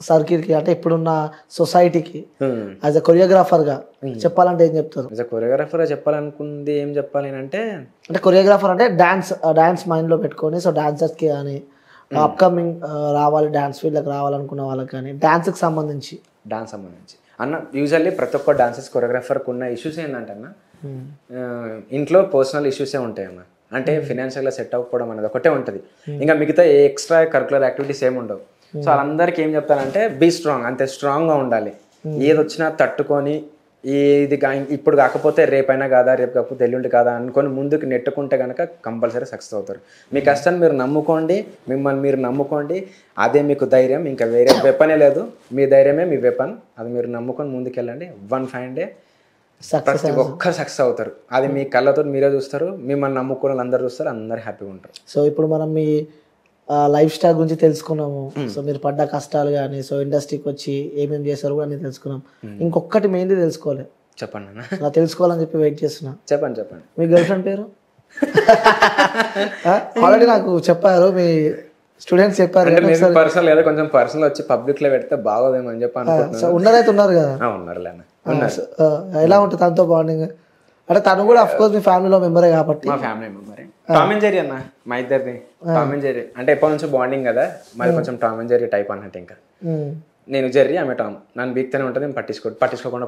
సర్కిల్ కి, అంటే ఇప్పుడున్న సొసైటీకి యాజ్ అ కొరియోగ్రాఫర్ గా చెప్పాలంటే ఏం చెప్తారు? యాజ్ అ కొరియోగ్రాఫర్ గా చెప్పాలనుకుంది ఏం చెప్పాలి అంటే కొరియోగ్రాఫర్ అంటే డాన్స్ మైండ్ లో పెట్టుకొని, సో డాన్సర్స్ కి కానీ, అప్కమింగ్ రావాలి డాన్స్ ఫీల్డ్ లోకి రావాలనుకున్న వాళ్ళకి కానీ, డాన్స్ కి సంబంధించి అన్న యూజువల్లీ ప్రతి ఒక్క డాన్సర్స్ కొరియోగ్రాఫర్కి ఉన్న ఇష్యూస్ ఏంటంటే అన్న, ఇంట్లో పర్సనల్ ఇష్యూసే ఉంటాయి అన్న. అంటే ఫినాన్షియల్గా సెట్ అవ్వకపోవడం అనేది ఒకటే ఉంటుంది. ఇంకా మిగతా ఏ ఎక్స్ట్రా కరికులర్ యాక్టివిటీస్ ఏమి ఉండవు. సో వాళ్ళందరికీ ఏం చెప్తానంటే బీ స్ట్రాంగ్, అంతే స్ట్రాంగ్గా ఉండాలి. ఏది వచ్చినా తట్టుకొని, ఇది ఇప్పుడు కాకపోతే రేపైనా కాదా, రేపు కాకపోతే ఎల్లుండి కాదా అనుకొని ముందుకు నెట్టుకుంటే కనుక కంపల్సరీ సక్సెస్ అవుతారు. మీ కష్టాన్ని మీరు నమ్ముకోండి, మిమ్మల్ని మీరు నమ్ముకోండి, అదే మీకు ధైర్యం. ఇంకా వేరే వెపనే లేదు, మీ ధైర్యమే మీ వెపన్. అది మీరు నమ్ముకొని ముందుకెళ్ళండి. 1 fine day ప్రతి ఒక్కరు సక్సెస్ అవుతారు. అది మీ కళ్ళతో మీరే చూస్తారు, మిమ్మల్ని నమ్ముకున్న వాళ్ళు అందరు చూస్తారు, అందరు హ్యాపీగా ఉంటారు. సో ఇప్పుడు మనం మీ లైఫ్ స్టైల్ గురించి తెలుసుకున్నాము. సో మీరు పడ్డ కష్టాలు కానీ, సో ఇండస్ట్రీకి వచ్చి ఏమేమి చేశారు కూడా అన్ని తెలుసుకున్నాం. ఇంకొకటి మెయిన్ది తెలుసుకోవాలి. చెప్పండి అన్న. నాకు తెలుసుకోవాలని చెప్పి వెయిట్ చేస్తున్నా. చెప్పండి. మీ గర్ల్ ఫ్రెండ్ పేరు? ఆల్రెడీ నాకు చెప్పారు, మీ స్టూడెంట్స్ చెప్పారు. పర్సనల్ లేదా కొంచెం పర్సనల్ వచ్చి పబ్లిక్ లో పెడితే బాగోదేమో అని చెప్పి అనుకుంటున్నాను. ఉన్నారైతే ఉన్నారు కదా? ఉన్నారులే. ఎలా ఉంటుంది తనతో బాండింగ్? అంటే తను కూడా అఫ్ కోర్స్ మీ ఫ్యామిలీలో మెంబరే కాబట్టి. మా ఫ్యామిలీ మెంబరే. టామ్ అండ్ జెర్రీ అన్న, మా ఇద్దరిది టామ్ అండ్ జెర్రీ. అంటే ఎప్పటి నుంచో బాండింగ్ కదా, మరి కొంచెం టామ్ అండ్ జెర్రీ టైప్ అన్నట్టు. ఇంకా నేను జెర్రీ, ఆమె టామ్. నన్ను బీక్తూనే ఉంటుంది, నేను పట్టించుకోకుండా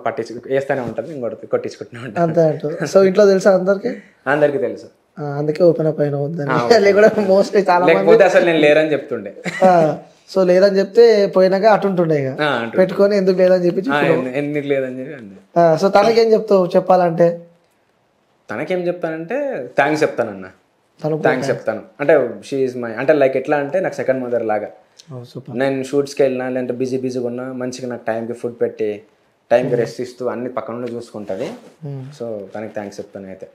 వేస్తూనే ఉంటుంది, నేను కొట్టించుకుంటూనే ఉంటాను. అంతే. సో ఇంట్లో తెలుసా అందరికి? అందరికి తెలుసు, అందుకే ఓపెన్ అప్ అయినా లేకుండా మోస్ట్లీ చాలా లేకపోతే అసలు నేను లేరని చెప్తుండే. సో లేదని చెప్తే పోయినాక అటుంటుండే ఇక పెట్టుకొని ఎందుకు లేదని చెప్పి ఎందుకు లేదని చెప్పి. సో తనకేం చెప్తావు చెప్పాలంటే? తనకేం చెప్తానంటే థ్యాంక్స్ చెప్తానన్న. థ్యాంక్స్ చెప్తాను. అంటే షీ ఈజ్ మై, అంటే లైక్ ఎట్లా అంటే నాకు సెకండ్ మదర్ లాగా. నేను షూట్స్కి వెళ్ళినా లేదంటే బిజీగా ఉన్నా మంచిగా నాకు టైంకి ఫుడ్ పెట్టి, టైంకి రెస్ట్ ఇస్తూ అన్ని పక్కన చూసుకుంటుంది. సో తనకి థ్యాంక్స్ చెప్తాను అయితే.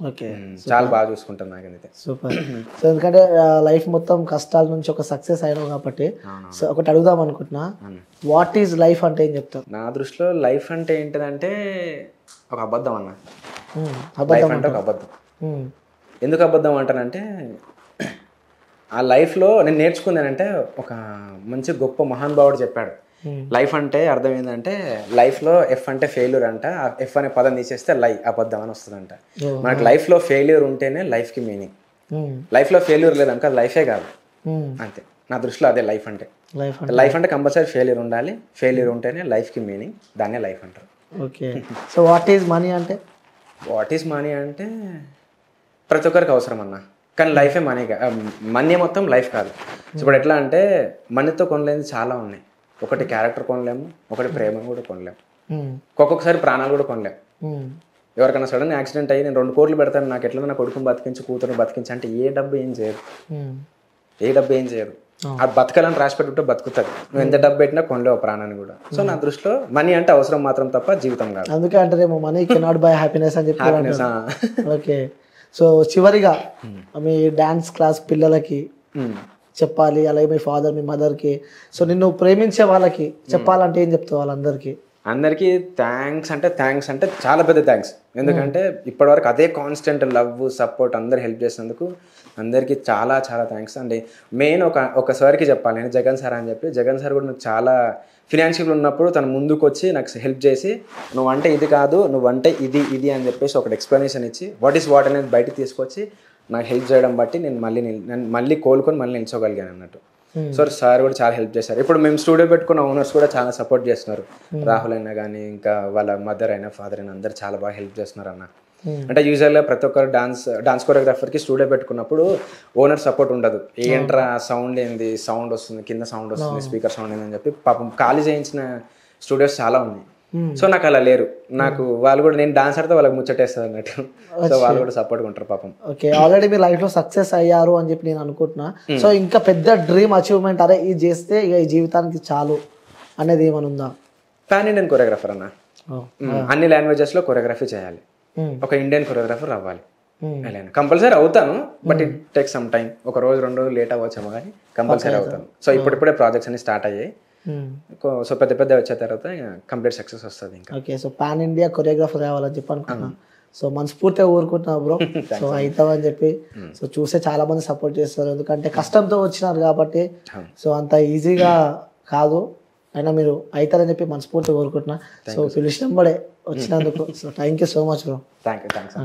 ఓకే, చాలా బాగా చూసుకుంటాను నాకైతే. సూపర్. సో ఎందుకంటే లైఫ్ మొత్తం కష్టాల నుంచి ఒక సక్సెస్ అయినావు కాబట్టి, సో ఒకటి అడుగుదాం అనుకుంటున్నా, వాట్ ఈజ్ లైఫ్ అంటే ఏం చెప్తావు? నా దృష్టిలో లైఫ్ అంటే ఏంటిదంటే ఒక అబద్ధం అన్న. అబద్ధం అంటే ఒక అబద్ధం. ఎందుకు అబద్ధం అంటానంటే, ఆ లైఫ్లో నేను నేర్చుకుందానంటే ఒక మంచి గొప్ప మహానుభావుడు చెప్పాడు. లైఫ్ అంటే అర్థం ఏంటంటే, లైఫ్లో ఎఫ్ అంటే ఫెయిల్యూర్ అంట. ఆ ఎఫ్ అనే పదం తీసేస్తే అబద్ధం అని వస్తుందంట. మనకి లైఫ్లో ఫెయిల్యూర్ ఉంటేనే లైఫ్కి మీనింగ్. లైఫ్లో ఫెయిల్యూర్ లేదనుకో లైఫే కాదు. అంతే. నా దృష్టిలో అదే లైఫ్ అంటే. లైఫ్ లైఫ్ అంటే కంపల్సరీ ఫెయిల్యూర్ ఉండాలి, ఫెయిల్యూర్ ఉంటేనే లైఫ్కి మీనింగ్, దాన్నే లైఫ్ అంటారు. Okay. So what is money అంటే? వాట్ ఈస్ మనీ అంటే ప్రతి ఒక్కరికి అవసరం అన్న, కానీ లైఫే మనీ మనీ మొత్తం లైఫ్ కాదు. ఇప్పుడు ఎట్లా అంటే మనీతో కొనలేనిది చాలా ఉన్నాయి. ఒకటి క్యారెక్టర్ కొనలేము, ఒకటి ప్రేమను కూడా కొనలేము, ఒక్కొక్కసారి ప్రాణాలు కూడా కొనలేము. ఎవరికైనా సడన్ యాక్సిడెంట్ అయ్యి నేను 2 కోట్లు పెడతాను, నాకు ఎట్లా నా కొడుకుని బతికించి కూతురుని బతికించి అంటే ఏ డబ్బు ఏం చేయదు, ఏ డబ్బు ఏం చేయదు. అది బతకాలని రాసి పెట్టుకుంటే బతుకుతుంది. నువ్వు ఎంత డబ్బు పెట్టినా కొనలేవు ప్రాణాన్ని కూడా. సో నా దృష్టిలో మనీ అంటే అవసరం మాత్రం తప్ప జీవితం కాదు. అందుకే అంటారేమో మనీ కెనాట్ బై హ్యాపీనెస్ అని చెప్పి. ఓకే. సో చివరిగా మీ డాన్స్ క్లాస్ పిల్లలకి చెప్పాలి, అలాగే మీ ఫాదర్ మీ మదర్కి, సో నిన్ను ప్రేమించే వాళ్ళకి చెప్పాలంటే ఏం చెప్తావు వాళ్ళందరికీ? అందరికీ థ్యాంక్స్ అంటే చాలా పెద్ద థ్యాంక్స్. ఎందుకంటే ఇప్పటివరకు అదే కాన్స్టెంట్ లవ్ సపోర్ట్ అందరు హెల్ప్ చేసినందుకు అందరికీ చాలా చాలా థ్యాంక్స్ అండి. మెయిన్ ఒక సార్కి చెప్పాలి, నేను జగన్ సార్ అని చెప్పి. జగన్ సార్ కూడా నాకు చాలా ఫినాన్షియల్ ఉన్నప్పుడు తను ముందుకు వచ్చి నాకు హెల్ప్ చేసి నువ్వంటే ఇది కాదు, నువ్వంటే ఇది అని చెప్పేసి ఒకటి ఎక్స్ప్లెనేషన్ ఇచ్చి వాట్ ఈస్ వాట్ అనేది బయటకు తీసుకొచ్చి నాకు హెల్ప్ చేయడం బట్టి నేను మళ్ళీ కోలుకొని మళ్ళీ నిల్చోగలిగాను అన్నట్టు. సో సార్ కూడా చాలా హెల్ప్ చేశారు. ఇప్పుడు మేము స్టూడియో పెట్టుకున్న ఓనర్స్ కూడా చాలా సపోర్ట్ చేస్తున్నారు. రాహుల్ అయినా కానీ ఇంకా వాళ్ళ మదర్ అయినా ఫాదర్ అయినా అందరు చాలా బాగా హెల్ప్ చేస్తున్నారు అన్న. అంటే యూజువల్గా ప్రతి ఒక్కరు డాన్స్ కొరియోగ్రాఫర్కి స్టూడియో పెట్టుకున్నప్పుడు ఓనర్ సపోర్ట్ ఉండదు. ఏంట్రా సౌండ్ ఏంది, సౌండ్ వస్తుంది కింద, సౌండ్ వస్తుంది, స్పీకర్ సౌండ్ ఏందని చెప్పి పాపం ఖాళీ చేయించిన స్టూడియోస్ చాలా ఉన్నాయి. సో నాకు అలా లేరు. నాకు వాళ్ళు కూడా నేను డాన్స్ ఆడితే వాళ్ళకి ముచ్చటేస్తారు అన్నట్టు. సో వాళ్ళు కూడా సపోర్ట్గా ఉంటారు పాపం. ఓకే. ఆల్రెడీ మీ లైఫ్లో సక్సెస్ అయ్యారు అని చెప్పి నేను అనుకుంటున్నా. సో ఇంకా పెద్ద డ్రీమ్ అచీవ్మెంట్, అరే ఇది చేస్తే ఇక ఈ జీవితానికి చాలు అనేది ఏమైనా ఉందా? పాన్ ఇండియన్ కొరియోగ్రాఫర్ అన్న. అన్ని లాంగ్వేజెస్లో కొరియోగ్రఫీ చేయాలి, ఒక ఇండియన్ కొరియోగ్రాఫర్ అవ్వాలి. కంపల్సరీ అవుతాను, but it take some time. ఒక రోజు 2 రోజులు లేట్ అవ్వచ్చేమో కానీ కంపల్సరీ అవుతాను. సో ఇప్పుడిప్పుడే ప్రాజెక్ట్స్ అన్ని స్టార్ట్ అయ్యాయి. సో పెద్ద వచ్చే తర్వాత కంప్లీట్ సక్సెస్ వస్తుంది ఇంకా. Okay. So pan India choreographer కావాలని చెప్పి అనుకున్నా. సో మనస్ఫూర్తిగా ఊరుకుంటున్నా బ్రో. సో అవుతావని చెప్పి. సో చూసే చాలా మంది సపోర్ట్ చేస్తారు, ఎందుకంటే కష్టంతో వచ్చినారు కాబట్టి. సో అంత ఈజీగా కాదు, అయినా మీరు అవుతారని చెప్పి మనస్ఫూర్తిగా కోరుకుంటున్నా. సో పిలిచినప్పుడే వచ్చినందుకు so thank you so much bro. Thanks.